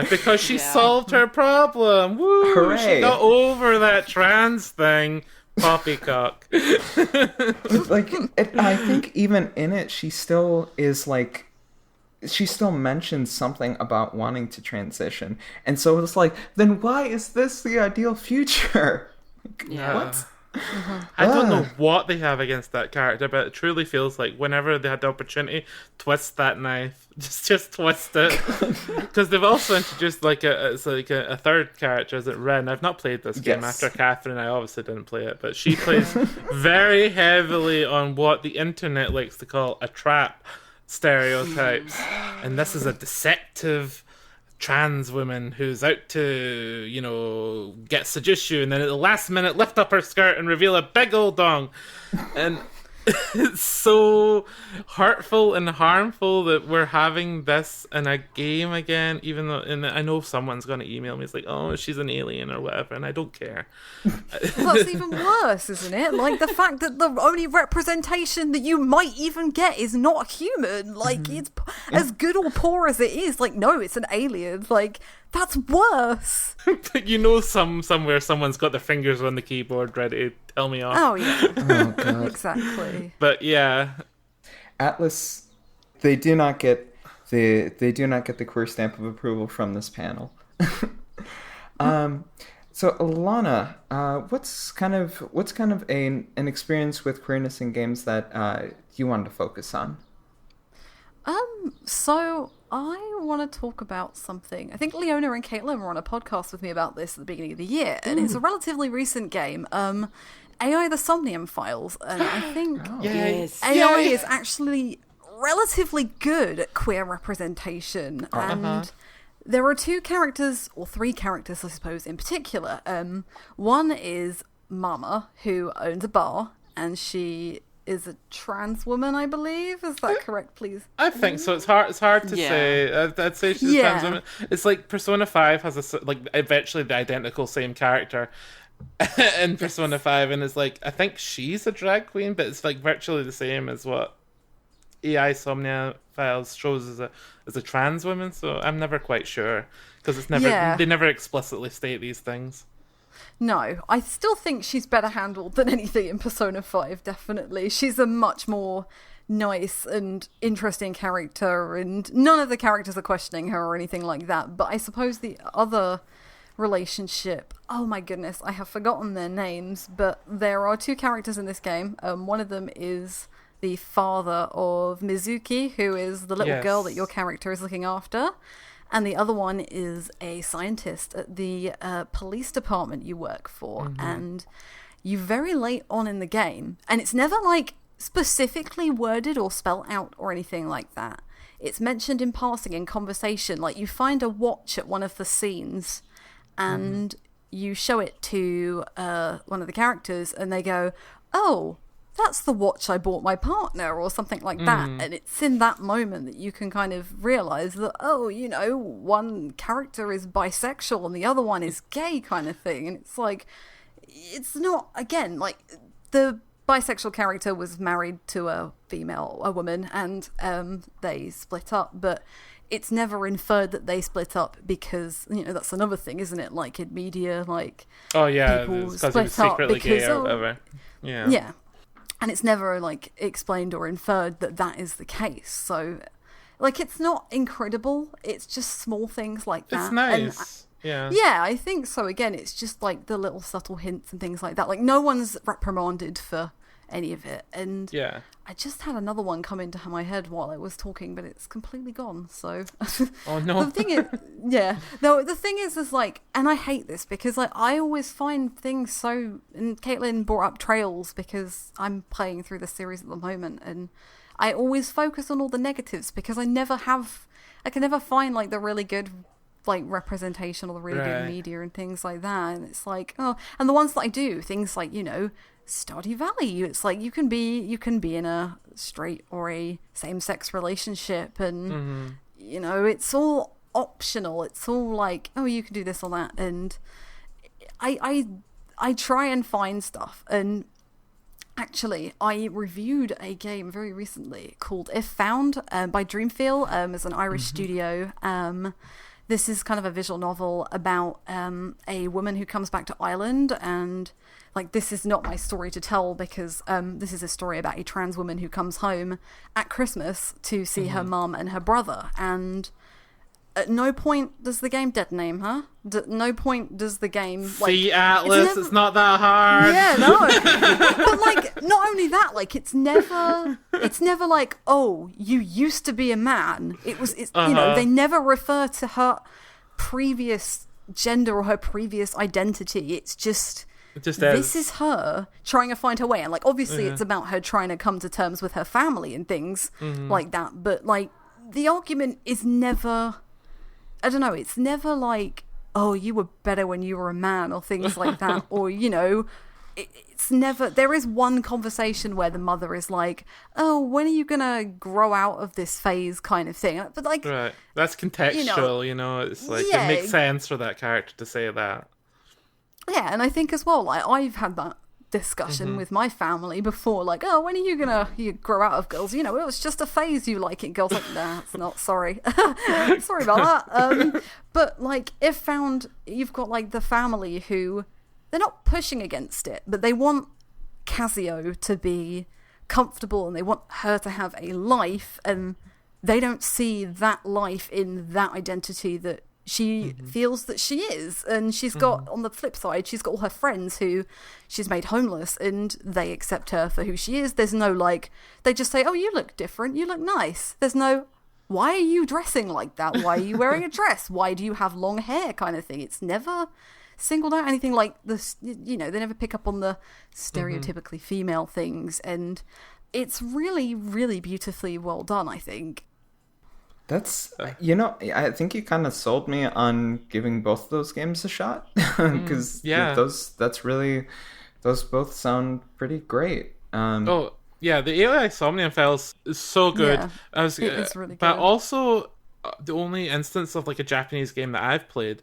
because she solved her problem. Woo! Hooray. She got over that trans thing. Poppycock. Like, I think even in it, she still is like, she still mentions something about wanting to transition, and so it's like, then why is this the ideal future? What? I don't know what they have against that character, but it truly feels like whenever they had the opportunity, twist that knife. Just twist it. Because they've also introduced like a third character, is it Ren? I've not played this game. After Catherine, I obviously didn't play it, but she plays very heavily on what the internet likes to call a trap stereotypes. And this is a deceptive trans woman who's out to, get seduce you, and then at the last minute lift up her skirt and reveal a big old dong. And it's so hurtful and harmful that we're having this in a game again, even though, and I know someone's going to email me, it's like, oh, she's an alien or whatever, and I don't care. Well, that's even worse, isn't it? Like, the fact that the only representation that you might even get is not human. Like, it's as good or poor as it is. Like, no, it's an alien. Like, that's worse. Somewhere someone's got their fingers on the keyboard ready to tell me off. Oh, yeah. Oh, God. Exactly. But yeah, Atlas, they do not get the queer stamp of approval from this panel. So Alana, what's kind of an experience with queerness in games that you wanted to focus on? So I want to talk about something. I think Leona and Caitlin were on a podcast with me about this at the beginning of the year, and it's a relatively recent game. AI the Somnium Files, and I think AI is actually relatively good at queer representation, and there are two characters, or three characters, I suppose, in particular. One is Mama, who owns a bar, and she is a trans woman, I believe. Is that correct, please? I think so. It's hard to say. I'd say she's a trans woman. It's like Persona 5 has virtually the identical same character in Persona 5, and it's like, I think she's a drag queen, but it's like virtually the same as what AI Somnia Files shows as a trans woman. So I'm never quite sure, because it's never they never explicitly state these things. No, I still think she's better handled than anything in Persona 5, definitely. She's a much more nice and interesting character, and none of the characters are questioning her or anything like that. But I suppose the other relationship, oh my goodness, I have forgotten their names, but there are two characters in this game. One of them is the father of Mizuki, who is the little girl that your character is looking after. And the other one is a scientist at the police department you work for. Mm-hmm. And you very late on in the game, and it's never like specifically worded or spelled out or anything like that. It's mentioned in passing in conversation. Like, you find a watch at one of the scenes, and you show it to one of the characters, and they go, "Oh, that's the watch I bought my partner," or something like that. And it's in that moment that you can kind of realize that, oh, you know, one character is bisexual and the other one is gay, kind of thing. And it's like, it's not, again, like, the bisexual character was married to a woman, and they split up, but it's never inferred that they split up because, you know, that's another thing, isn't it? Like, in media, like, oh yeah, people because he was secretly gay or whatever. Yeah. And it's never, like, explained or inferred that that is the case. So, like, it's not incredible. It's just small things like that. It's nice. Yeah. Yeah, I think so. Again, it's just, like, the little subtle hints and things like that. Like, no one's reprimanded for any of it. And yeah. I just had another one come into my head while I was talking, but it's completely gone. So, oh no. The thing is, no, the thing is like, and I hate this because, like, I always find things so, and Caitlin brought up Trails because I'm playing through the series at the moment, and I always focus on all the negatives because I can never find, like, the really good, like, representation or the really good media and things like that. And it's like, oh, and the ones that I do, things like, you know, Stardew Valley, it's like you can be in a straight or a same-sex relationship, and you know, it's all optional. It's all like, oh, you can do this or that, and I try and find stuff. And actually, I reviewed a game very recently called If Found by Dreamfeel, as an Irish studio. This is kind of a visual novel about a woman who comes back to Ireland, and, like, this is not my story to tell because this is a story about a trans woman who comes home at Christmas to see her mum and her brother, and at no point does the game dead name her. No point does the game, like... See, Atlas, it's not that hard. Yeah, no. But, like, not only that, like, it's never like, oh, you used to be a man. You know, they never refer to her previous gender or her previous identity. It's just this is her trying to find her way. And, like, obviously it's about her trying to come to terms with her family and things like that. But, like, the argument is never... I don't know, it's never like, oh, you were better when you were a man or things like that. Or, you know, it's never... There is one conversation where the mother is like, oh, when are you going to grow out of this phase kind of thing? But, like... Right. That's contextual, you know? It's like, it makes sense for that character to say that. Yeah, and I think as well, like, I've had that discussion with my family before, like, oh, when are you grow out of girls? You know, it was just a phase you like it. Girls like, nah, it's not, sorry. Sorry about that. But, like, If Found, you've got, like, the family who, they're not pushing against it, but they want Casio to be comfortable and they want her to have a life, and they don't see that life in that identity that she feels that she is. And she's got, on the flip side, she's got all her friends who she's made homeless, and they accept her for who she is. There's no, like, they just say, oh, you look different, you look nice. There's no, why are you dressing like that? Why are you wearing a dress? Why do you have long hair kind of thing? It's never singled out anything like this. You know, they never pick up on the stereotypically female things. And it's really, really beautifully well done, I think. That's, I think you kind of sold me on giving both of those games a shot because those both sound pretty great. Oh, yeah, the AI Somnium Files is so good. Yeah, it is really good. But also, the only instance of like a Japanese game that I've played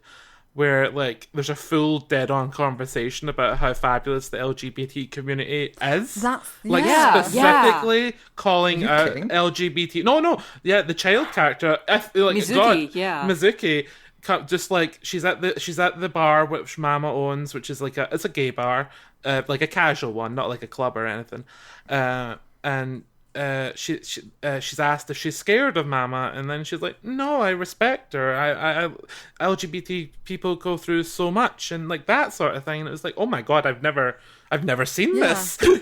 where like there's a full dead-on conversation about how fabulous the LGBT community is. Specifically calling out LGBT. No, yeah, the child character, Mizuki, just like she's at the bar which Mama owns, which is like it's a gay bar, like a casual one, not like a club or anything, and. She's asked if she's scared of Mama, and then she's like, "No, I respect her. I LGBT people go through so much, and like that sort of thing." And it was like, "Oh my god, I've never seen this." I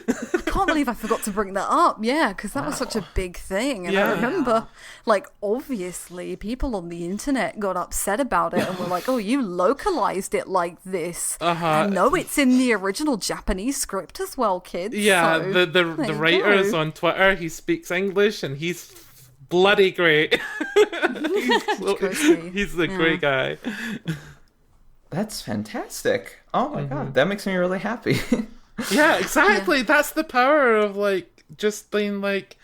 can't believe I forgot to bring that up. Yeah, because that was such a big thing, and I remember, like, obviously, people on the internet got upset about it and were like, "Oh, you localized it like this." I know it's in the original Japanese script as well, kids. Yeah, so the writer is on Twitter. He speaks English and he's bloody great. He's a great guy. That's fantastic. Oh my god, that makes me really happy. Yeah, exactly. Yeah. That's the power of like just being like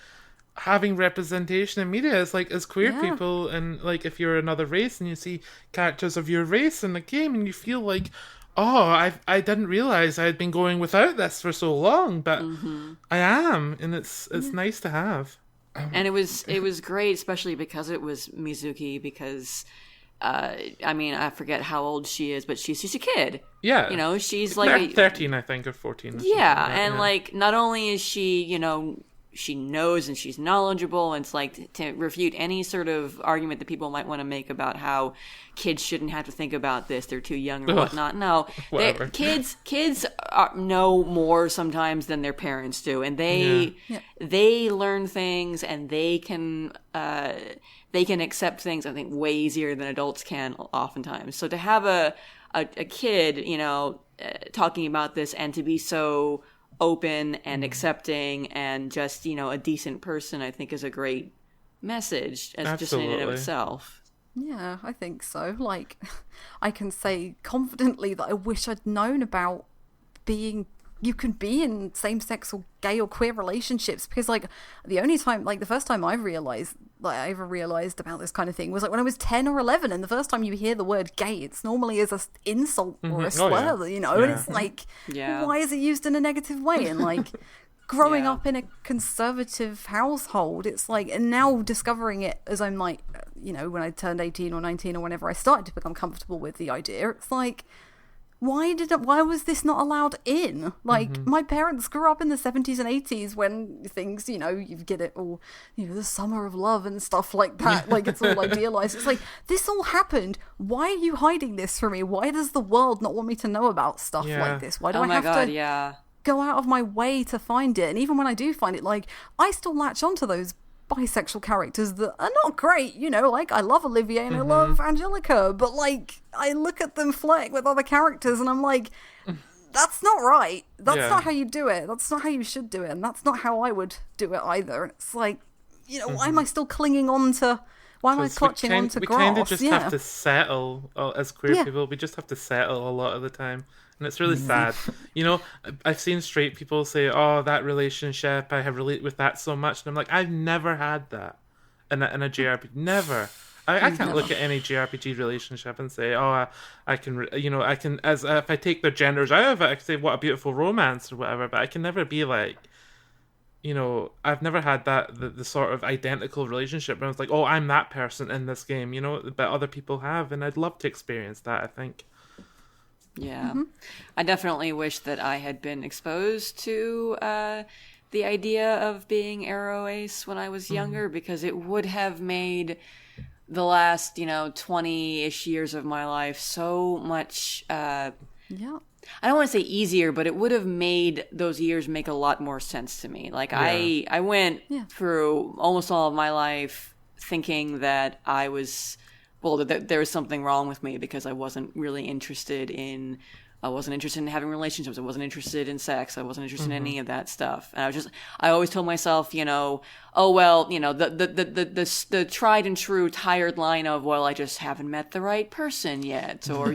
having representation in media. It's like as queer people, and like if you're another race and you see characters of your race in the game and you feel like, oh, I didn't realize I had been going without this for so long, but I am, and it's nice to have. And it was great, especially because it was Mizuki, because I mean, I forget how old she is, but she's a kid. Yeah. You know, she's like 13, I think, or 14. Or like not only is she, she knows and she's knowledgeable, and it's like to refute any sort of argument that people might want to make about how kids shouldn't have to think about this, they're too young or whatnot. No, kids know more sometimes than their parents do, and they learn things, and they can accept things, I think, way easier than adults can oftentimes. So to have a kid, talking about this and to be so open and accepting and just, a decent person, I think is a great message just in and of itself. Yeah, I think so. Like, I can say confidently that I wish I'd known about you can be in same-sex or gay or queer relationships, because like the first time I ever realized about this kind of thing was like when I was 10 or 11, and the first time you hear the word gay, it's normally as an insult or a slur, and it's like, why is it used in a negative way? And like growing up in a conservative household, it's like, and now discovering it as I'm like, when I turned 18 or 19 or whenever I started to become comfortable with the idea, it's like, why was this not allowed in? Like, my parents grew up in the 70s and 80s when things, you get it all, the summer of love and stuff like that. Like, it's all idealized. It's like, this all happened. Why are you hiding this from me? Why does the world not want me to know about stuff like this? Why do I have to go out of my way to find it? And even when I do find it, like, I still latch onto those bisexual characters that are not great, like I love Olivier and I love Angelica, but like I look at them flirting with other characters and I'm like, that's not right. That's not how you do it. That's not how you should do it, and that's not how I would do it either. And it's like, why am I still clinging on to? Why am I clutching onto grass? We kind of just have to settle as queer people. We just have to settle a lot of the time. And it's really sad. I've seen straight people say, oh, that relationship, I have related with that so much. And I'm like, I've never had that in a JRPG. Never. I can't look at any JRPG relationship and say, oh, I can, as if I take their genders out of it, I can say, what a beautiful romance or whatever. But I can never be like, I've never had the sort of identical relationship where I was like, oh, I'm that person in this game, but other people have. And I'd love to experience that, I think. Yeah. I definitely wish that I had been exposed to the idea of being aro ace when I was younger, because it would have made the last, 20-ish years of my life so much I don't want to say easier, but it would have made those years make a lot more sense to me. Like I went through almost all of my life thinking that that there was something wrong with me because I wasn't really interested in I wasn't interested in having relationships. I wasn't interested in sex. I wasn't interested in any of that stuff. And I always told myself, oh, well, the tried and true tired line of, well, I just haven't met the right person yet. Or,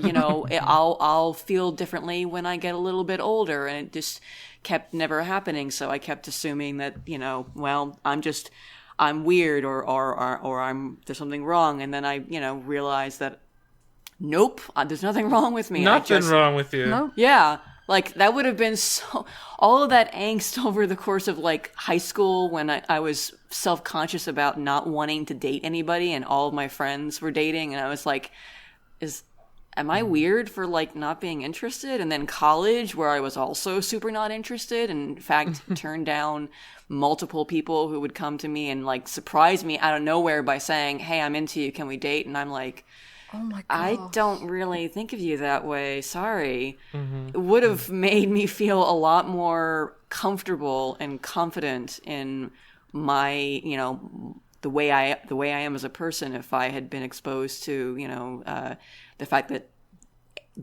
I'll feel differently when I get a little bit older. And it just kept never happening. So I kept assuming that, well, I'm weird or there's something wrong. And then I, realized that, nope, there's nothing wrong with me. Nothing wrong with you. No. Yeah. Like, that would have been all of that angst over the course of, like, high school when I was self-conscious about not wanting to date anybody and all of my friends were dating. And I was like, am I weird for, like, not being interested? And then college, where I was also super not interested, and in fact turned down multiple people who would come to me and, like, surprise me out of nowhere by saying, hey, I'm into you, can we date? And I'm like, Oh my god! I don't really think of you that way. Sorry. It would have made me feel a lot more comfortable and confident in my, the way I am as a person if I had been exposed to, the fact that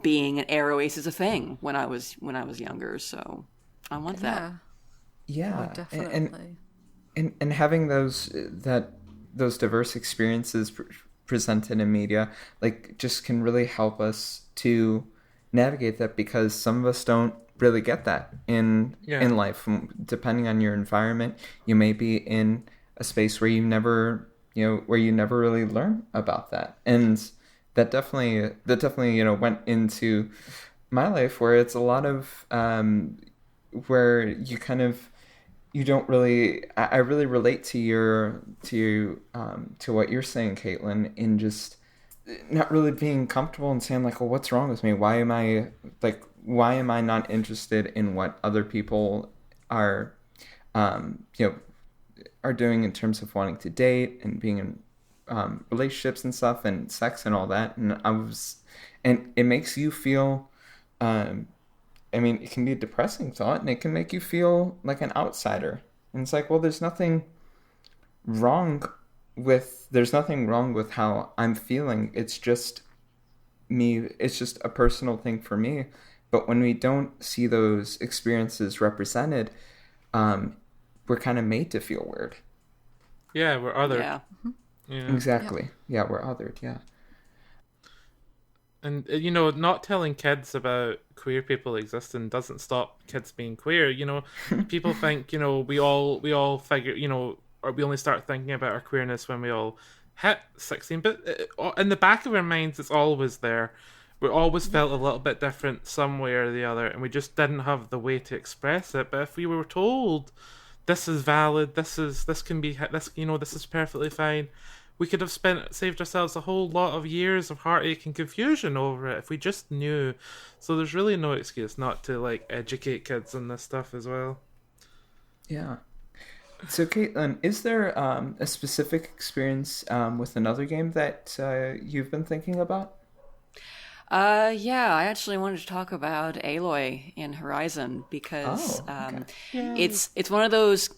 being an arrow ace is a thing when I was younger. So I want that. Yeah, Oh, definitely. And having those diverse experiences presented in media, like, just can really help us to navigate that, because some of us don't really get that in life. Depending on your environment, you may be in a space where you never really learn about that, and that definitely went into my life, where it's a lot of where you don't really. I really relate to what you're saying, Caitlin, in just not really being comfortable and saying, like, well, what's wrong with me? Why am I not interested in what other people are doing in terms of wanting to date and being in relationships and stuff and sex and all that? And it makes you feel. It can be a depressing thought, and it can make you feel like an outsider. And it's like, well, there's nothing wrong with how I'm feeling. It's just me. It's just a personal thing for me. But when we don't see those experiences represented, we're kind of made to feel weird. Yeah, we're othered. Yeah. Yeah. Exactly. Yeah, we're othered. Yeah. And, not telling kids about queer people existing doesn't stop kids being queer. People think, we all figure, or we only start thinking about our queerness when we all hit 16. But in the back of our minds, it's always there. We always felt a little bit different some way or the other, and we just didn't have the way to express it. But if we were told, this is valid, this is perfectly fine, we could have saved ourselves a whole lot of years of heartache and confusion over it if we just knew. So there's really no excuse not to, like, educate kids on this stuff as well. Yeah. So, Caitlin, is there a specific experience with another game that you've been thinking about? Yeah, I actually wanted to talk about Aloy in Horizon because it's one of those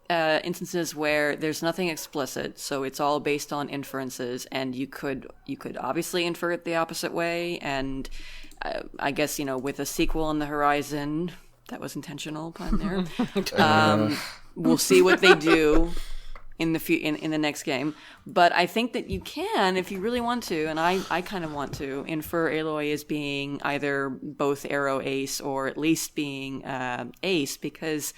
instances where there's nothing explicit, so it's all based on inferences, and you could obviously infer it the opposite way, and I guess, with a sequel on the horizon, that was intentional pun there. We'll see what they do in the next game, but I think that you can, if you really want to, and I kind of want to, infer Aloy as being either both arrow ace or at least being ace, because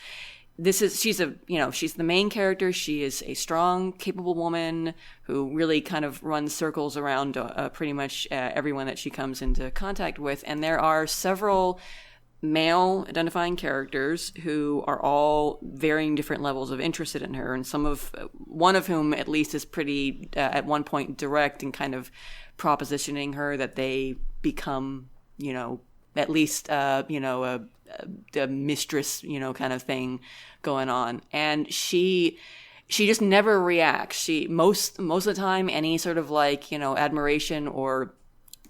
she's the main character. She is a strong, capable woman who really kind of runs circles around pretty much everyone that she comes into contact with. And there are several male identifying characters who are all varying different levels of interested in her. And one of whom at least is pretty, at one point, direct and kind of propositioning her that they become, at least, the mistress, kind of thing going on. And she just never reacts. She most of the time, any sort of, like, admiration or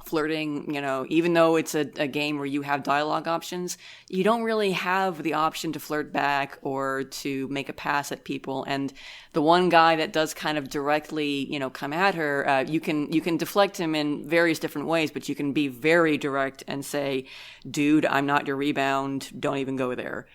flirting, even though it's a game where you have dialogue options, you don't really have the option to flirt back or to make a pass at people. And the one guy that does kind of directly, come at her, you can deflect him in various different ways, but you can be very direct and say, dude, I'm not your rebound. Don't even go there.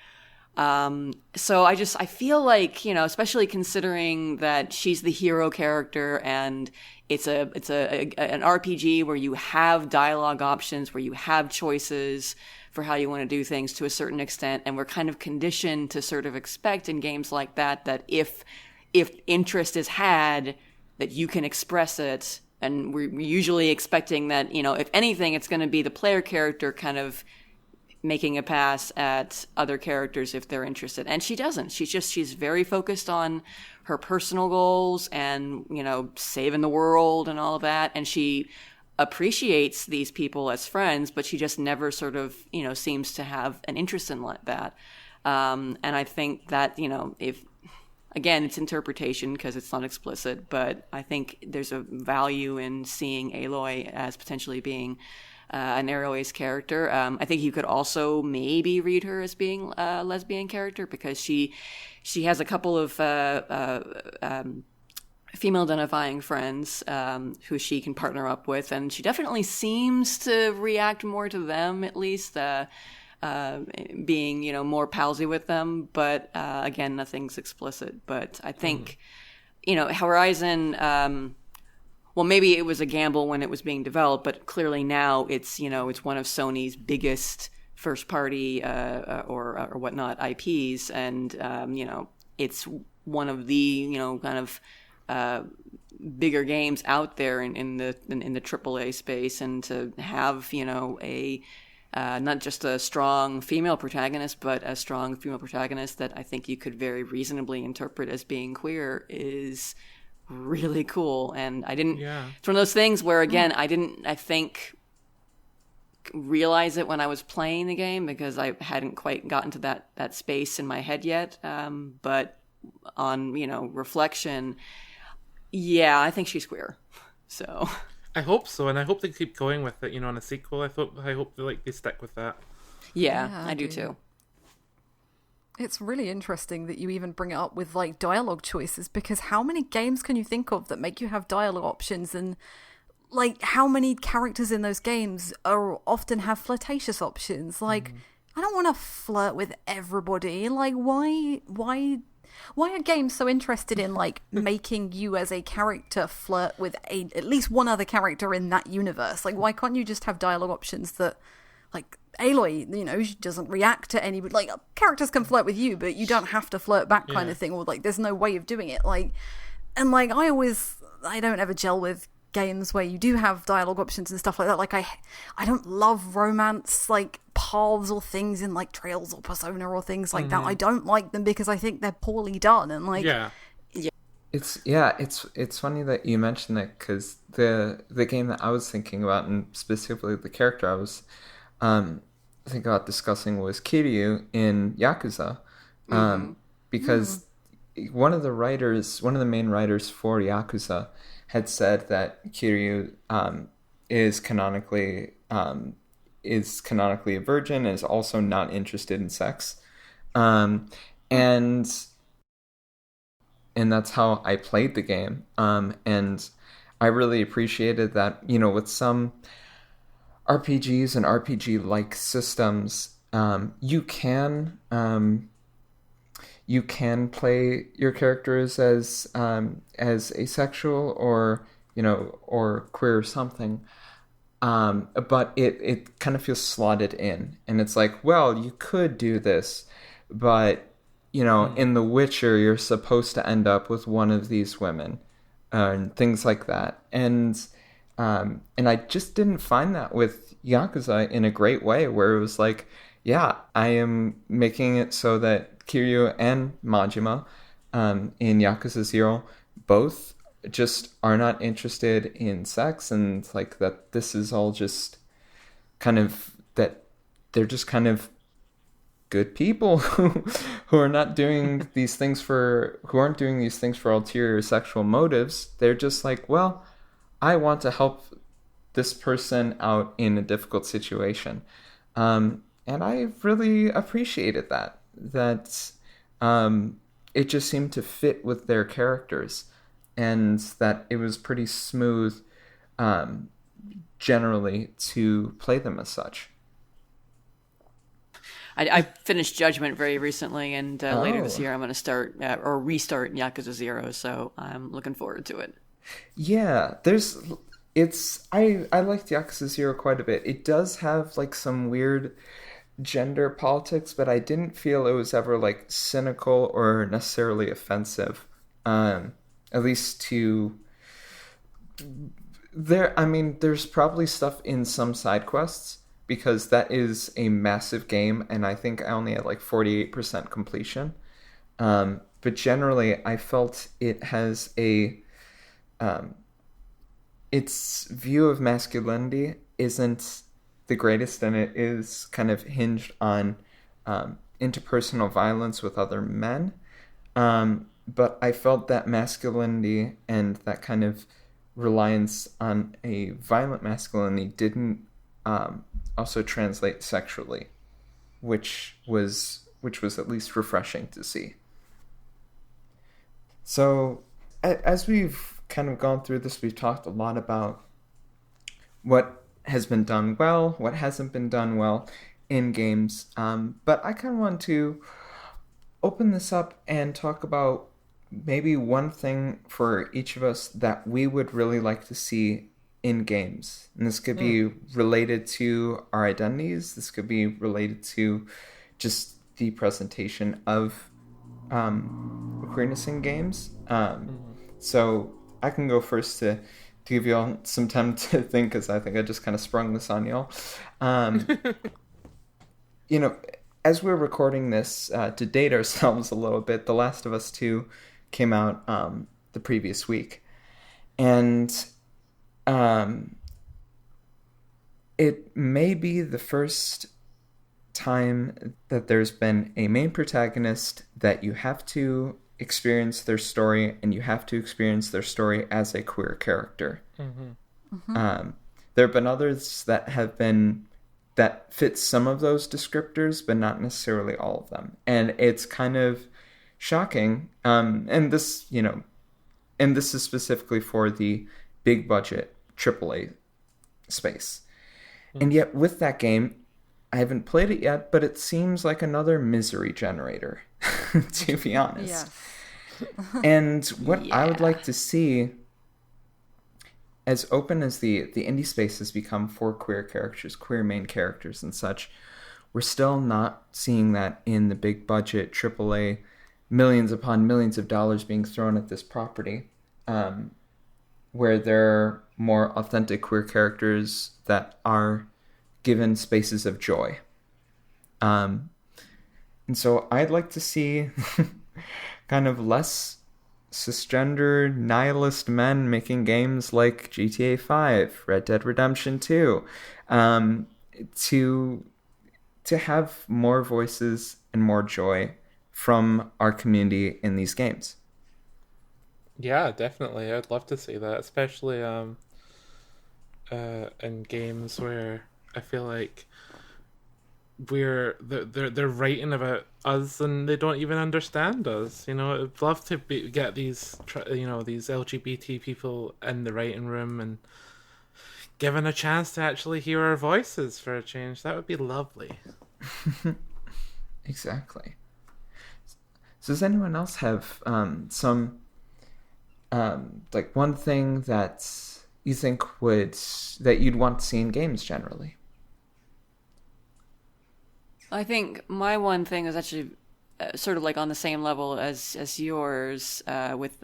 So I feel like, especially considering that she's the hero character and it's an RPG where you have dialogue options, where you have choices for how you want to do things to a certain extent. And we're kind of conditioned to sort of expect in games like that if interest is had, that you can express it. And we're usually expecting that, if anything, it's going to be the player character kind of making a pass at other characters if they're interested. And she doesn't. She's very focused on her personal goals and, saving the world and all of that. And she appreciates these people as friends, but she just never sort of, seems to have an interest in that. And I think that, if, again, it's interpretation because it's not explicit, but I think there's a value in seeing Aloy as potentially being an Arrow-Ace character. I think you could also maybe read her as being a lesbian character because she has a couple of female-identifying friends who she can partner up with, and she definitely seems to react more to them, at least, being, more palsy with them. But again, nothing's explicit. But I think, Horizon... well, maybe it was a gamble when it was being developed, but clearly now it's one of Sony's biggest first party or whatnot IPs, and it's one of the kind of bigger games out there in the AAA space, and to have a not just a strong female protagonist, but a strong female protagonist that I think you could very reasonably interpret as being queer is really cool. And it's one of those things where, again, I think realize it when I was playing the game because I hadn't quite gotten to that space in my head yet. But on, reflection, I think she's queer. So I hope so. And I hope they keep going with it, on a sequel. I hope they stick with that. Yeah, I do too. It's really interesting that you even bring it up with dialogue choices, because how many games can you think of that make you have dialogue options, and how many characters in those games often have flirtatious options? I don't want to flirt with everybody. Why are games so interested in making you as a character flirt with at least one other character in that universe? Why can't you just have dialogue options that Aloy, she doesn't react to anybody. Characters can flirt with you, but you don't have to flirt back, kind of thing. Or there's no way of doing it. I don't ever gel with games where you do have dialogue options and stuff like that. I don't love romance paths or things in Trails or Persona or things like that. I don't like them because I think they're poorly done. And It's funny that you mentioned that, because the game that I was thinking about, and specifically the character I was thinking about discussing, was Kiryu in Yakuza, because one of the main writers for Yakuza had said that Kiryu is canonically a virgin and is also not interested in sex, and that's how I played the game, and I really appreciated that. With some RPGs and RPG-like systems, you can play your characters as asexual or queer or something, but it kind of feels slotted in, and it's well, you could do this, but in The Witcher you're supposed to end up with one of these women, and things like that, and I just didn't find that with Yakuza in a great way, where it was I am making it so that Kiryu and Majima in Yakuza 0 both just are not interested in sex, and that this is all just kind of, that they're just kind of good people who are not doing these things who aren't doing these things for ulterior sexual motives. They're just well, I want to help this person out in a difficult situation. And I really appreciated that it just seemed to fit with their characters, and that it was pretty smooth generally to play them as such. I finished Judgment very recently, and later this year I'm going to start or restart Yakuza 0, so I'm looking forward to it. Yeah, I liked Yakuza 0 quite a bit. It does have like some weird gender politics, but I didn't feel it was ever like cynical or necessarily offensive. At least to there. I mean, there's probably stuff in some side quests, because that is a massive game, and I think I only had like 48% completion. But generally, I felt it has its view of masculinity isn't the greatest, and it is kind of hinged on interpersonal violence with other men. But I felt that masculinity and that kind of reliance on a violent masculinity didn't also translate sexually, which was at least refreshing to see. So as we've kind of gone through this, we've talked a lot about what has been done well, what hasn't been done well in games. But I kind of want to open this up and talk about maybe one thing for each of us that we would really like to see in games. And this could be related to our identities. This could be related to just the presentation of queerness in games. So I can go first to give you all some time to think, because I think I just kind of sprung this on y'all. You know, as we're recording this, to date ourselves a little bit, The Last of Us 2 came out the previous week. And it may be the first time that there's been a main protagonist that you have to experience their story, and you have to experience their story as a queer character. There have been others that fit some of those descriptors, but not necessarily all of them. And it's kind of shocking. And this is specifically for the big budget AAA space. And yet with that game, I haven't played it yet, but it seems like another misery generator, to be honest. And what I would like to see, as open as the indie space has become for queer characters, queer main characters and such, we're still not seeing that in the big budget AAA, millions upon millions of dollars being thrown at this property, where there are more authentic queer characters that are given spaces of joy. And so I'd like to see kind of less cisgender nihilist men making games like GTA 5, Red Dead Redemption 2, to have more voices and more joy from our community in these games. Yeah, definitely. I'd love to see that, especially in games where I feel like they're writing about us and they don't even understand us. You know, I'd love to get these LGBT people in the writing room and given a chance to actually hear our voices for a change. That would be lovely. Exactly. So does anyone else have some like one thing that you think that you'd want to see in games generally? I think my one thing is actually sort of like on the same level as yours, with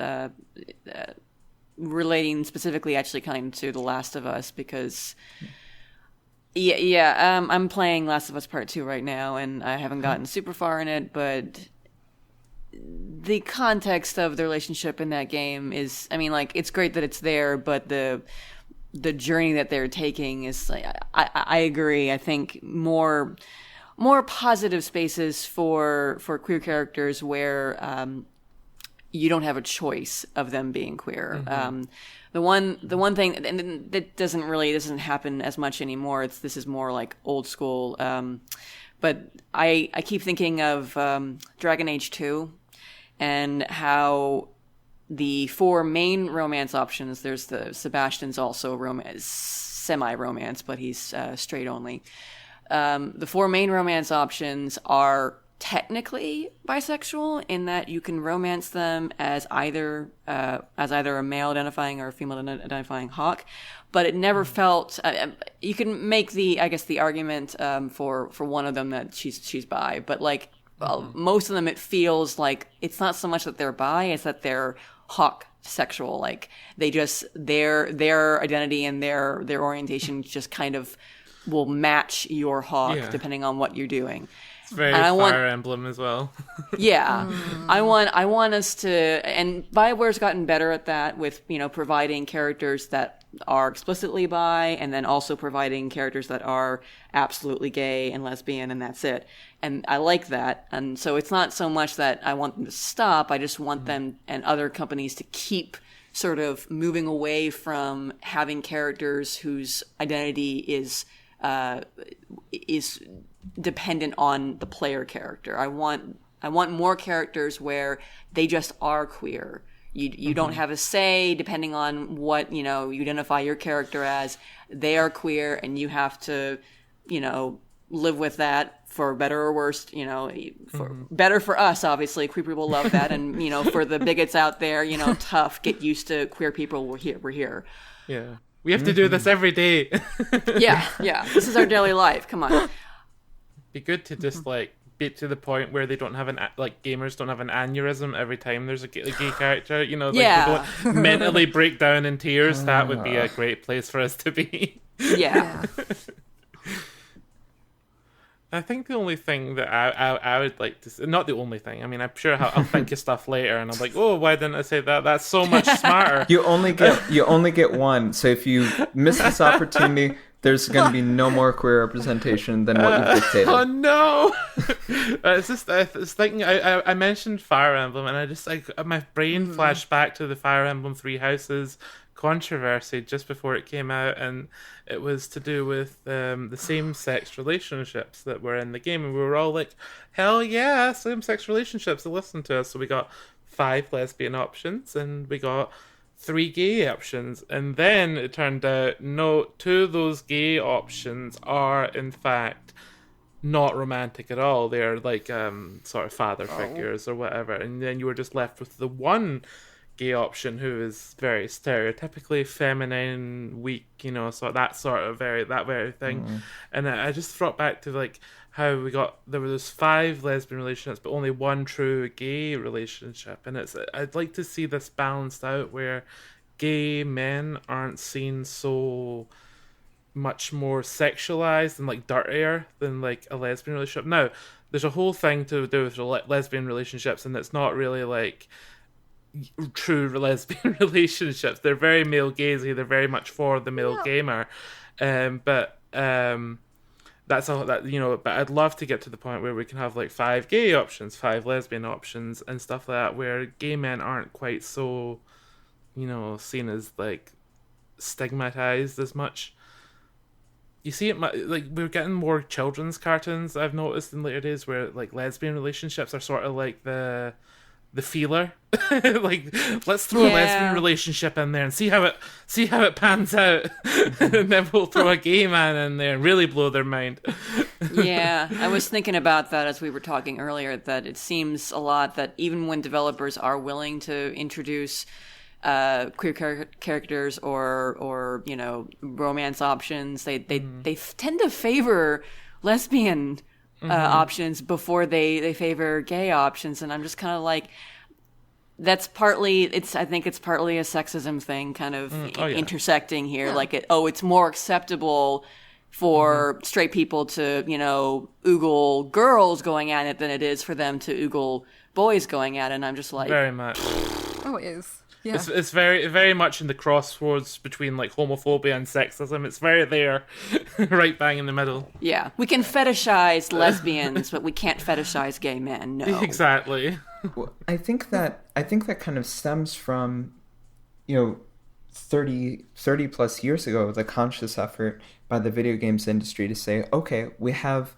relating specifically actually kind of to The Last of Us, because I'm playing Last of Us Part 2 right now, and I haven't gotten super far in it, but the context of the relationship in that game is, I mean, like, it's great that it's there, but the journey that they're taking is like, I agree. I think more positive spaces for queer characters where you don't have a choice of them being queer. The one thing, and that doesn't happen as much anymore. This is more like old school. But I keep thinking of Dragon Age 2 and how the 4 main romance options, there's Sebastian's also semi-romance, but he's straight only. The 4 main romance options are technically bisexual in that you can romance them as either a male identifying or a female identifying hawk, but it never felt. You can make the argument for one of them that she's bi, but like most of them, it feels like it's not so much that they're bi, it's that they're hawk sexual. Like they just their identity and their orientation just kind of will match your hawk depending on what you're doing. It's very Fire Emblem as well. Yeah. I want us to, and BioWare's gotten better at that with, providing characters that are explicitly bi and then also providing characters that are absolutely gay and lesbian and that's it. And I like that. And so it's not so much that I want them to stop, I just want them and other companies to keep sort of moving away from having characters whose identity is dependent on the player character. I want more characters where they just are queer. You don't have a say depending on what, you identify your character as. They are queer and you have to, live with that for better or worse, for better for us, obviously. Queer people love that. And, for the bigots out there, tough, get used to queer people. We're here. Yeah. We have to do this every day. Yeah. This is our daily life. Come on. Be good to just be to the point where they don't have gamers don't have an aneurysm every time there's a gay character. They don't mentally break down in tears. That would be a great place for us to be. Yeah. I think the only thing that I would like to say, not the only thing, I mean, I'm sure I'll think of stuff later and I'm like, oh, why didn't I say that? That's so much smarter. You only get one. So if you miss this opportunity, there's going to be no more queer representation than what you've dictated. Oh no! It's just I was thinking. I mentioned Fire Emblem, and I just my brain flashed back to the Fire Emblem Three Houses controversy just before it came out, and it was to do with the same-sex relationships that were in the game, and we were all like, "Hell yeah, same-sex relationships!" To listen to us, so we got 5 lesbian options, and we got 3 gay options, and then it turned out no, 2 of those gay options are in fact not romantic at all. They're like sort of father figures or whatever, and then you were just left with the one gay option who is very stereotypically feminine, weak, so that very thing. And I just thought back to how there were those 5 lesbian relationships but only 1 true gay relationship, and I'd like to see this balanced out where gay men aren't seen so much more sexualized and dirtier than a lesbian relationship. Now there's a whole thing to do with lesbian relationships, and it's not really true lesbian relationships. They're very male gazy, they're very much for the male gamer, but that's all that but I'd love to get to the point where we can have 5 gay options, 5 lesbian options and stuff like that, where gay men aren't quite so seen as stigmatized as much. You see it we're getting more children's cartoons, I've noticed in later days, where lesbian relationships are sort of the feeler. Let's throw a lesbian relationship in there and see how it pans out. And then we'll throw a gay man in there and really blow their mind. Yeah, I was thinking about that as we were talking earlier, that it seems a lot that even when developers are willing to introduce queer characters or romance options, they tend to favor lesbian options before they favor gay options, and I'm just kind of that's partly I think it's partly a sexism thing, kind of intersecting here. It's more acceptable for straight people to oogle girls going at it than it is for them to oogle boys going at it, and I'm just very much. Oh, it is. Yeah. It's very very much in the crossroads between like homophobia and sexism. It's very there, right bang in the middle. Yeah, we can fetishize lesbians, but we can't fetishize gay men. No, Exactly. Well, I think that kind of stems from, 30 plus years ago, the conscious effort by the video games industry to say, okay, we have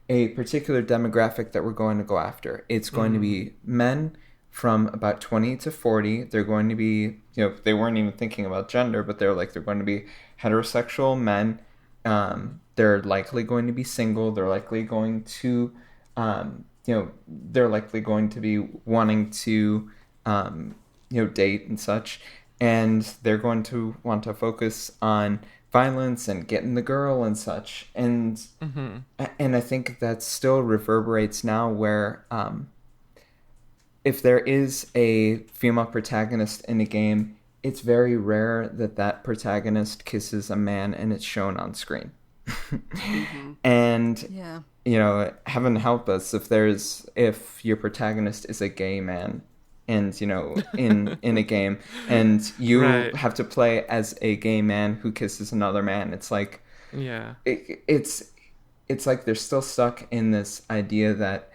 a particular demographic that we're going to go after. It's going to be men from about 20 to 40. They're going to be, they weren't even thinking about gender, but they're going to be heterosexual men. They're likely going to be single. They're likely going to, they're likely going to be wanting to, date and such. And they're going to want to focus on violence and getting the girl and such. And and I think that still reverberates now where if there is a female protagonist in a game, it's very rare that protagonist kisses a man and it's shown on screen. And heaven help us if your protagonist is a gay man and in a game and you Right. have to play as a gay man who kisses another man. It's like it's like they're still stuck in this idea that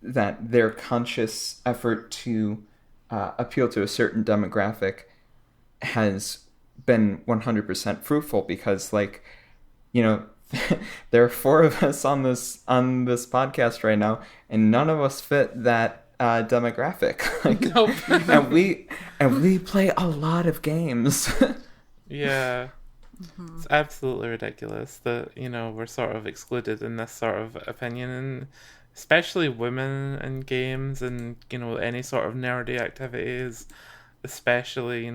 that their conscious effort to appeal to a certain demographic has been 100% fruitful because there are 4 of us on this podcast right now and none of us fit that demographic. Nope. and we play a lot of games. Yeah. It's absolutely ridiculous that, we're sort of excluded in this sort of opinion, and especially women in games and, any sort of nerdy activities, especially,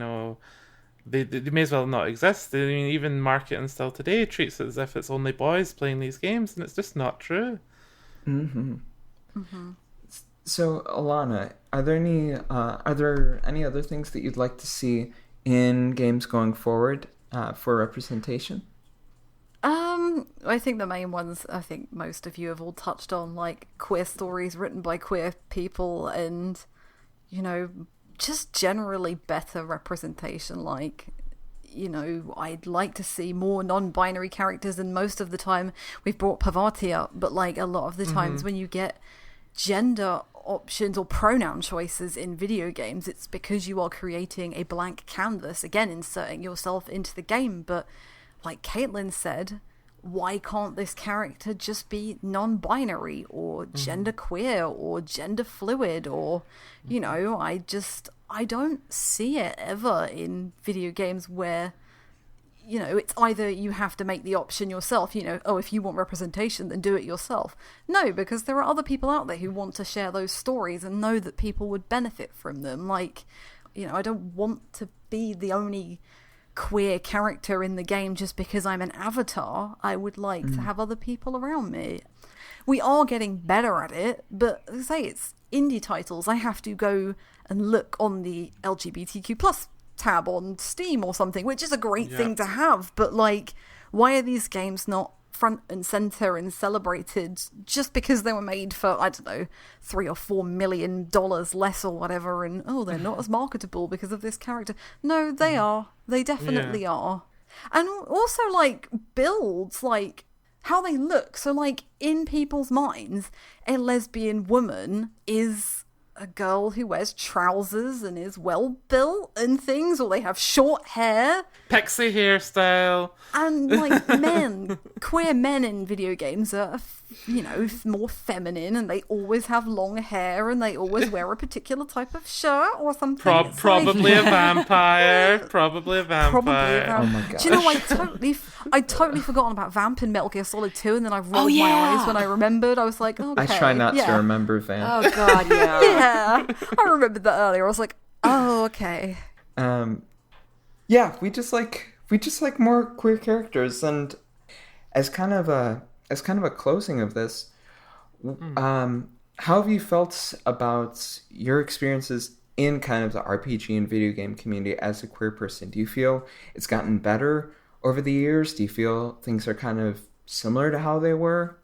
they may as well not exist. I mean, even marketing still today treats it as if it's only boys playing these games, and it's just not true. So, Alana, are there any other things that you'd like to see in games going forward for representation? I think the main ones, I think most of you have all touched on, like queer stories written by queer people and, just generally better representation. Like, I'd like to see more non-binary characters, and most of the time we've brought Parvati up, but like a lot of the times when you get gender options or pronoun choices in video games, it's because you are creating a blank canvas, again inserting yourself into the game. But like Caitlin said, why can't this character just be non-binary or genderqueer or gender fluid or I don't see it ever in video games where it's either you have to make the option yourself, if you want representation, then do it yourself. No, because there are other people out there who want to share those stories and know that people would benefit from them. Like, I don't want to be the only queer character in the game just because I'm an avatar. I would like to have other people around me. We are getting better at it, but as I say, it's indie titles. I have to go and look on the LGBTQ plus tab on Steam or something, which is a great thing to have, but like, why are these games not front and center and celebrated just because they were made for, I don't know, $3 or $4 million less or whatever, and they're not as marketable because of this character? No, they are. They definitely are. And also, like, builds, like, how they look. So, like, in people's minds, a lesbian woman is a girl who wears trousers and is well built and things, or they have short hair, pixie hairstyle, and like queer men in video games are more feminine, and they always have long hair and they always wear a particular type of shirt or something. Probably a vampire. Probably a vampire. Oh my god! Do you know, I totally forgotten about Vamp in Metal Gear Solid 2, and then I rolled my eyes when I remembered. I was like, okay. I try not to remember Vamp. Oh god, yeah. Yeah, I remembered that earlier. I was like, oh, okay. Yeah, we just like more queer characters, and as kind of a closing of this, how have you felt about your experiences in kind of the RPG and video game community as a queer person? Do you feel it's gotten better over the years? Do you feel things are kind of similar to how they were?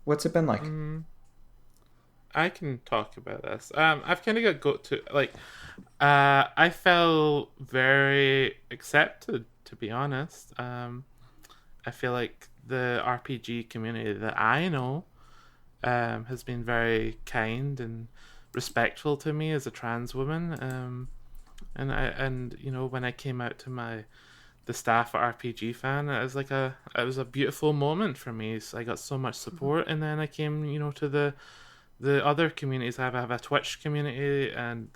What's it been like? I can talk about this. I've kind of got to like, I felt very accepted, to be honest. I feel like the RPG community that I know has been very kind and respectful to me as a trans woman. And you know, when I came out to the staff at RPG Fan, it was a beautiful moment for me. So I got so much support, and then I came, you know, to the other communities. I have a Twitch community, and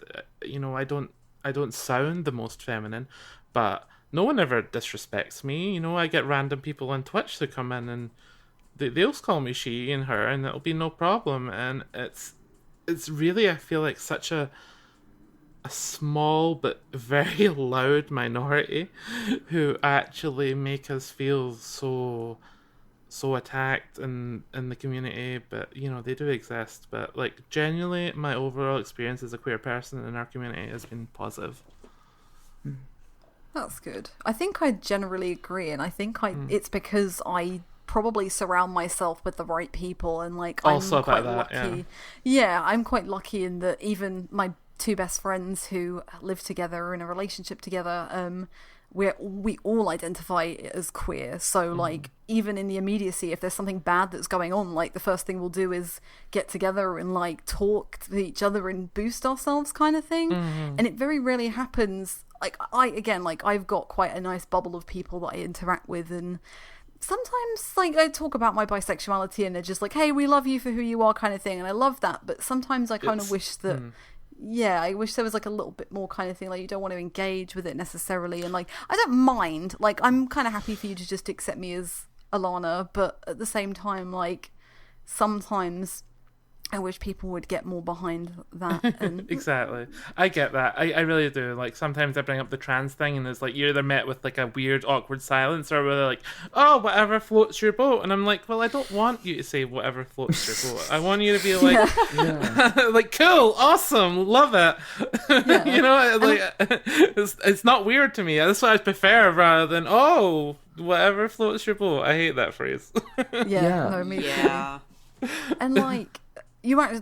you know, I don't sound the most feminine, but no one ever disrespects me. You know, I get random people on Twitch to come in and they'll call me she and her, and it'll be no problem. And it's really, I feel like, such a small but very loud minority who actually make us feel so attacked in the community. But you know, they do exist. But like, genuinely, my overall experience as a queer person in our community has been positive. That's good. I think I generally agree, and I think it's because I probably surround myself with the right people, and like also I'm quite that, lucky. Yeah, I'm quite lucky in that even my two best friends who live together are in a relationship together, we all identify as queer. So like, even in the immediacy, if there's something bad that's going on, like the first thing we'll do is get together and like talk to each other and boost ourselves, kind of thing. And it very rarely happens. Like I've got quite a nice bubble of people that I interact with, and sometimes like I talk about my bisexuality and they're just like, hey, we love you for who you are, kind of thing, and I love that. But sometimes I kind of wish that I wish there was like a little bit more kind of thing, like you don't want to engage with it necessarily, and like I don't mind, like I'm kind of happy for you to just accept me as Alana, but at the same time, like sometimes I wish people would get more behind that. And Exactly. I get that. I really do. Like, sometimes I bring up the trans thing and it's like, you're either met with like a weird, awkward silence, or they're like, oh, whatever floats your boat. And I'm like, well, I don't want you to say whatever floats your boat. I want you to be like, like, cool, awesome, love it. You know, like, it's not weird to me. That's what I prefer, rather than, oh, whatever floats your boat. I hate that phrase. No, me too. And like,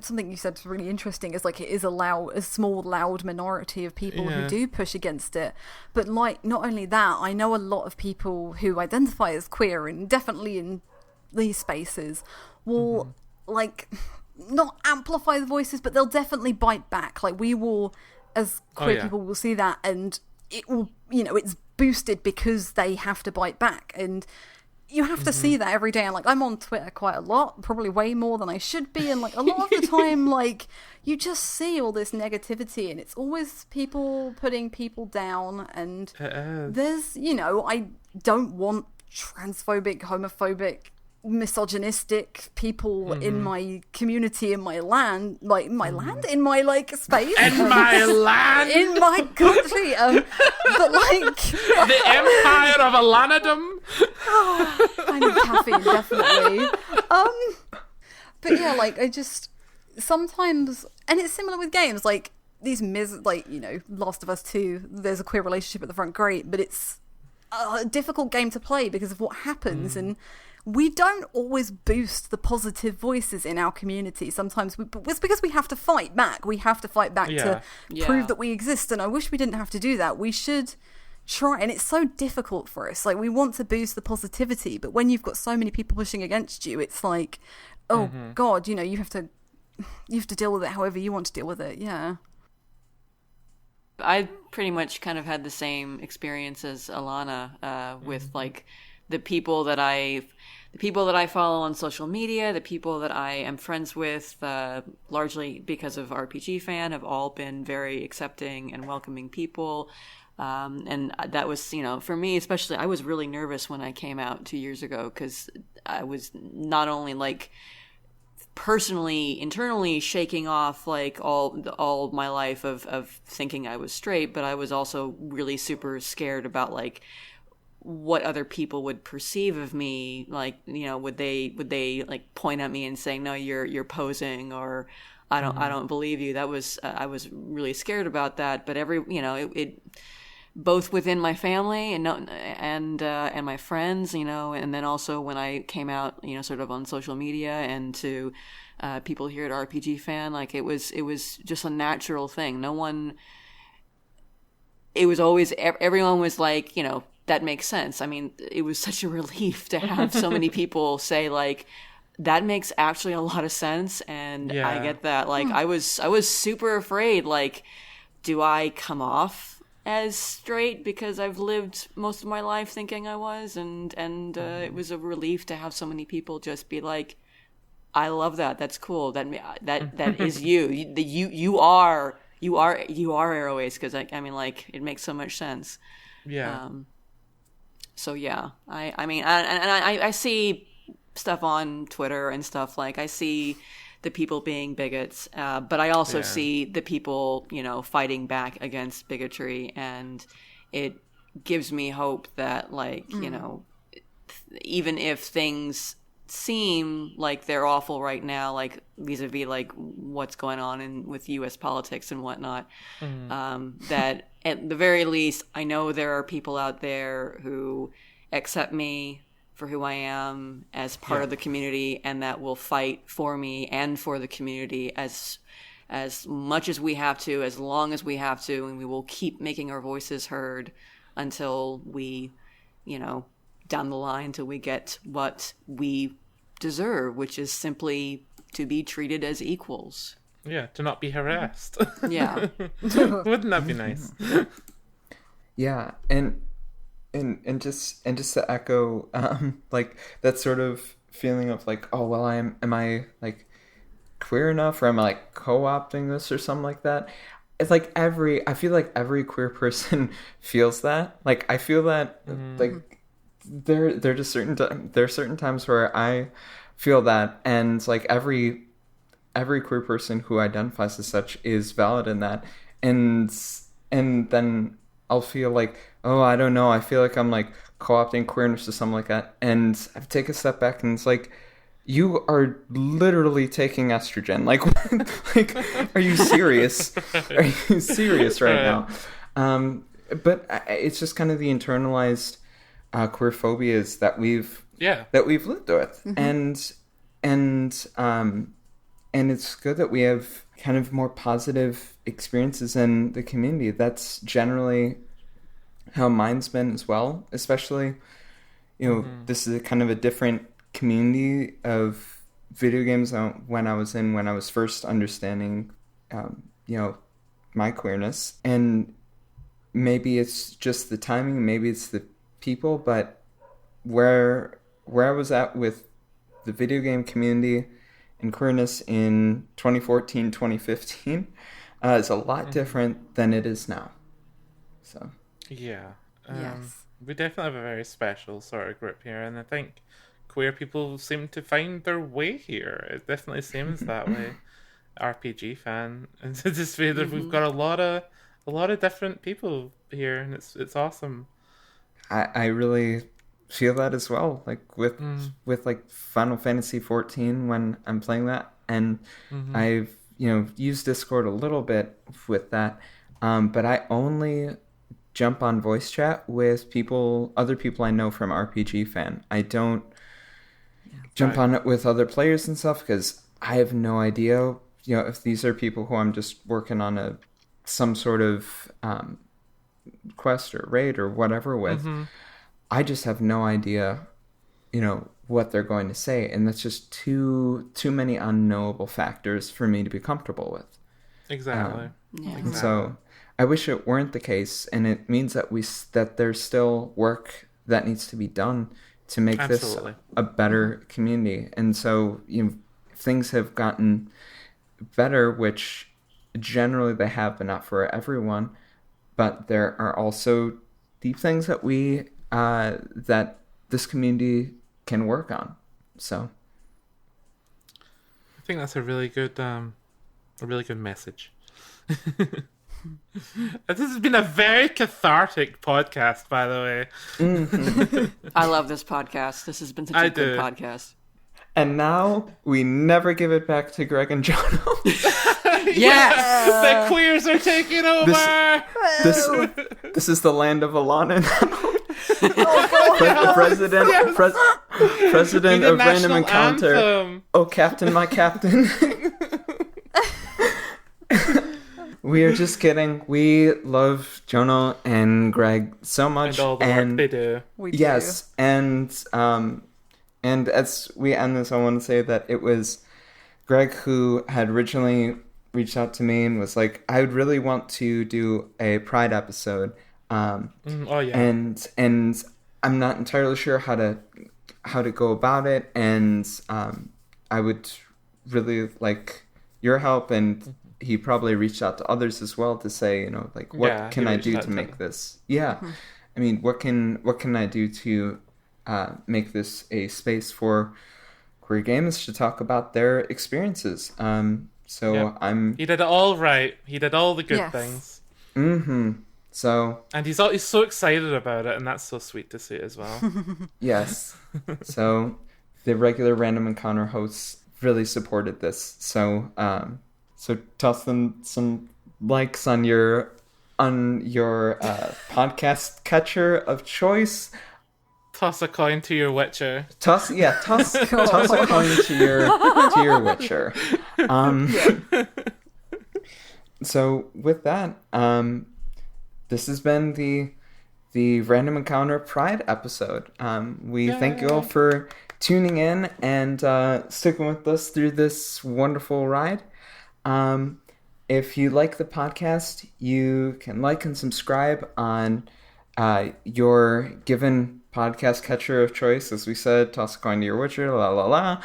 something you said was really interesting, is like it is a small loud minority of people who do push against it. But like, not only that, I know a lot of people who identify as queer, and definitely in these spaces will like not amplify the voices, but they'll definitely bite back. Like, we will, as queer people, will see that, and it will, you know, it's boosted because they have to bite back. And you have to see that every day. And like, I'm on Twitter quite a lot, probably way more than I should be, and like a lot of the time, like, you just see all this negativity, and it's always people putting people down. And there's, you know, I don't want transphobic, homophobic, misogynistic people in my community, in my land, like in my land, in my like space, in my land, in my country, but like the empire of Alanadom. I need caffeine, definitely. But yeah, like, I just sometimes, and it's similar with games, like these like, you know, Last of Us 2, there's a queer relationship at the front, great, but it's a difficult game to play because of what happens, and we don't always boost the positive voices in our community. Sometimes it's because we have to fight back. We have to fight back to prove that we exist. And I wish we didn't have to do that. We should try. And it's so difficult for us. Like, we want to boost the positivity, but when you've got so many people pushing against you, it's like, oh God, you know, you have to deal with it however you want to deal with it. Yeah. I pretty much kind of had the same experience as Alana with like the people that I follow on social media, the people that I am friends with, largely because of RPG Fan, have all been very accepting and welcoming people. And that was, you know, for me especially, I was really nervous when I came out 2 years ago, because I was not only like personally, internally shaking off like all my life of thinking I was straight, but I was also really super scared about like what other people would perceive of me. Like, you know, would they like point at me and say, no, you're posing, or I don't believe you. That was I was really scared about that. But both within my family and my friends, and then also when I came out, sort of on social media and to people here at RPG Fan, like it was just a natural thing. It was always, everyone was like, that makes sense. I mean, it was such a relief to have so many people say like, that makes actually a lot of sense. And I get that. Like, I was super afraid, like, do I come off as straight because I've lived most of my life thinking I was? And it was a relief to have so many people just be like, I love that. That's cool. That is you. You are Arrow Ace, because I mean, like, it makes so much sense. Yeah. So yeah, I see stuff on Twitter and stuff, like I see the people being bigots, but I also see the people, fighting back against bigotry, and it gives me hope that, like, even if things seem like they're awful right now, like vis-a-vis like what's going on with U.S. politics and whatnot, that at the very least, I know there are people out there who accept me for who I am as part of the community, and that will fight for me and for the community as much as we have to, as long as we have to, and we will keep making our voices heard until we, down the line, till we get what we deserve, which is simply to be treated as equals. Yeah, to not be harassed. Yeah. Wouldn't that be nice? Yeah, and just to echo like that sort of feeling of like, oh well, am I like queer enough, or am I like co-opting this or something like that? It's like I feel like every queer person feels that. Like I feel that like there are certain times where I feel that, and like every queer person who identifies as such is valid in that, and then I'll feel like, oh, I don't know, I feel like I'm like co-opting queerness or something like that, and I take a step back and it's like, you are literally taking estrogen. Like, like, are you serious? Are you serious right now? But it's just kind of the internalized queer phobias that we've lived with, and it's good that we have kind of more positive experiences in the community. That's generally how mine's been as well. Especially, this is a kind of a different community of video games when I was first understanding, my queerness. And maybe it's just the timing, maybe it's the people, but where I was at with the video game community and queerness in 2014, 2015 is a lot different than it is now. So yeah, yes, we definitely have a very special sort of group here, and I think queer people seem to find their way here. It definitely seems that way. RPG Fan, and to just feel that we've got a lot of different people here, and it's awesome. I really feel that as well. Like with like Final Fantasy 14 when I'm playing that, and I've used Discord a little bit with that, but I only jump on voice chat with other people I know from RPG Fan. I don't jump on it with other players and stuff, because I have no idea, if these are people who I'm just working on some sort of quest or raid or whatever with. I just have no idea, what they're going to say, and that's just too many unknowable factors for me to be comfortable with. Exactly. And so I wish it weren't the case, and it means that there's still work that needs to be done to make this a better community. And so things have gotten better, which generally they have, but not for everyone. But there are also deep things that that this community can work on. So I think that's a really good message. This has been a very cathartic podcast, by the way. I love this podcast. This has been such a good podcast. And now we never give it back to Greg and Jono. Yes! The queers are taking over! This is the land of Alana now. Oh, President The of Random national Encounter. anthem. Oh, Captain, my Captain. We are just kidding. We love Jonah and Greg so much. And all the work they do. we do. Yes, and as we end this, I want to say that it was Greg who had originally reached out to me and was like, I would really want to do a Pride episode. Oh yeah. And I'm not entirely sure how to go about it, and I would really like your help. And he probably reached out to others as well to say, you know, like, what can I do to make this? Yeah, I mean, what can I do to make this a space for queer gamers to talk about their experiences? He did it all right. He did all the good things. Mm-hmm. So, and he's so excited about it, and that's so sweet to see as well. Yes. So the regular Random Encounter hosts really supported this. So toss them some likes on your podcast catcher of choice. Toss a coin to your Witcher. Toss a coin to your Witcher. So with that, this has been the Random Encounter Pride episode. We thank you all for tuning in and sticking with us through this wonderful ride. If you like the podcast, you can like and subscribe on your given podcast catcher of choice. As we said, toss a coin to your Witcher, la la la.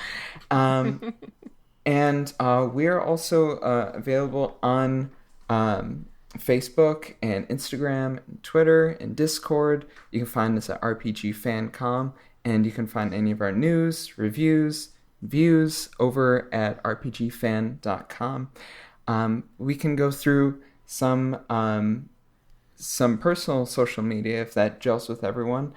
And we are also available on Facebook and Instagram, and Twitter, and Discord. You can find us at RPGFan.com, and you can find any of our news, reviews, views over at RPGFan.com. We can go through some personal social media if that gels with everyone.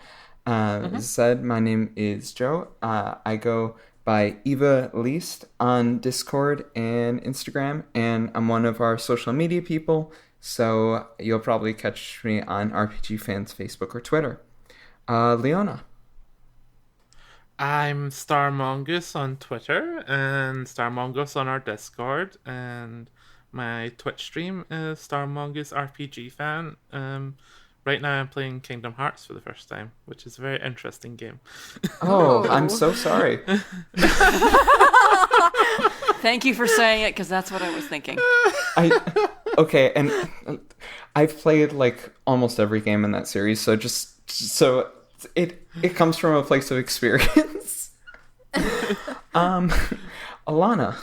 As I said, my name is Joe. I go by Eva Least on Discord and Instagram, and I'm one of our social media people. So you'll probably catch me on RPG Fans Facebook or Twitter. Leona. I'm Starmongoose on Twitter and Starmongoose on our Discord, and my Twitch stream is Starmongoose RPG Fan. Right now I'm playing Kingdom Hearts for the first time, which is a very interesting game. Oh, I'm so sorry. Thank you for saying it, because that's what I was thinking. Okay, and I've played like almost every game in that series, so it comes from a place of experience. Alana.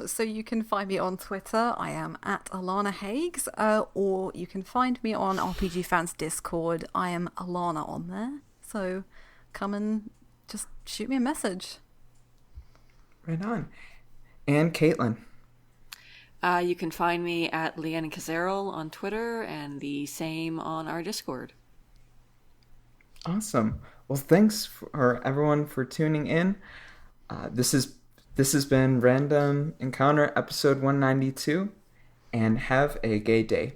So you can find me on Twitter. I am at Alana Hagues, or you can find me on RPG Fans Discord. I am Alana on there. So come and just shoot me a message. Right on. And Caitlin. You can find me at Leona Kazerl on Twitter, and the same on our Discord. Awesome. Well, thanks for everyone for tuning in. This has been Random Encounter episode 192, and have a gay day.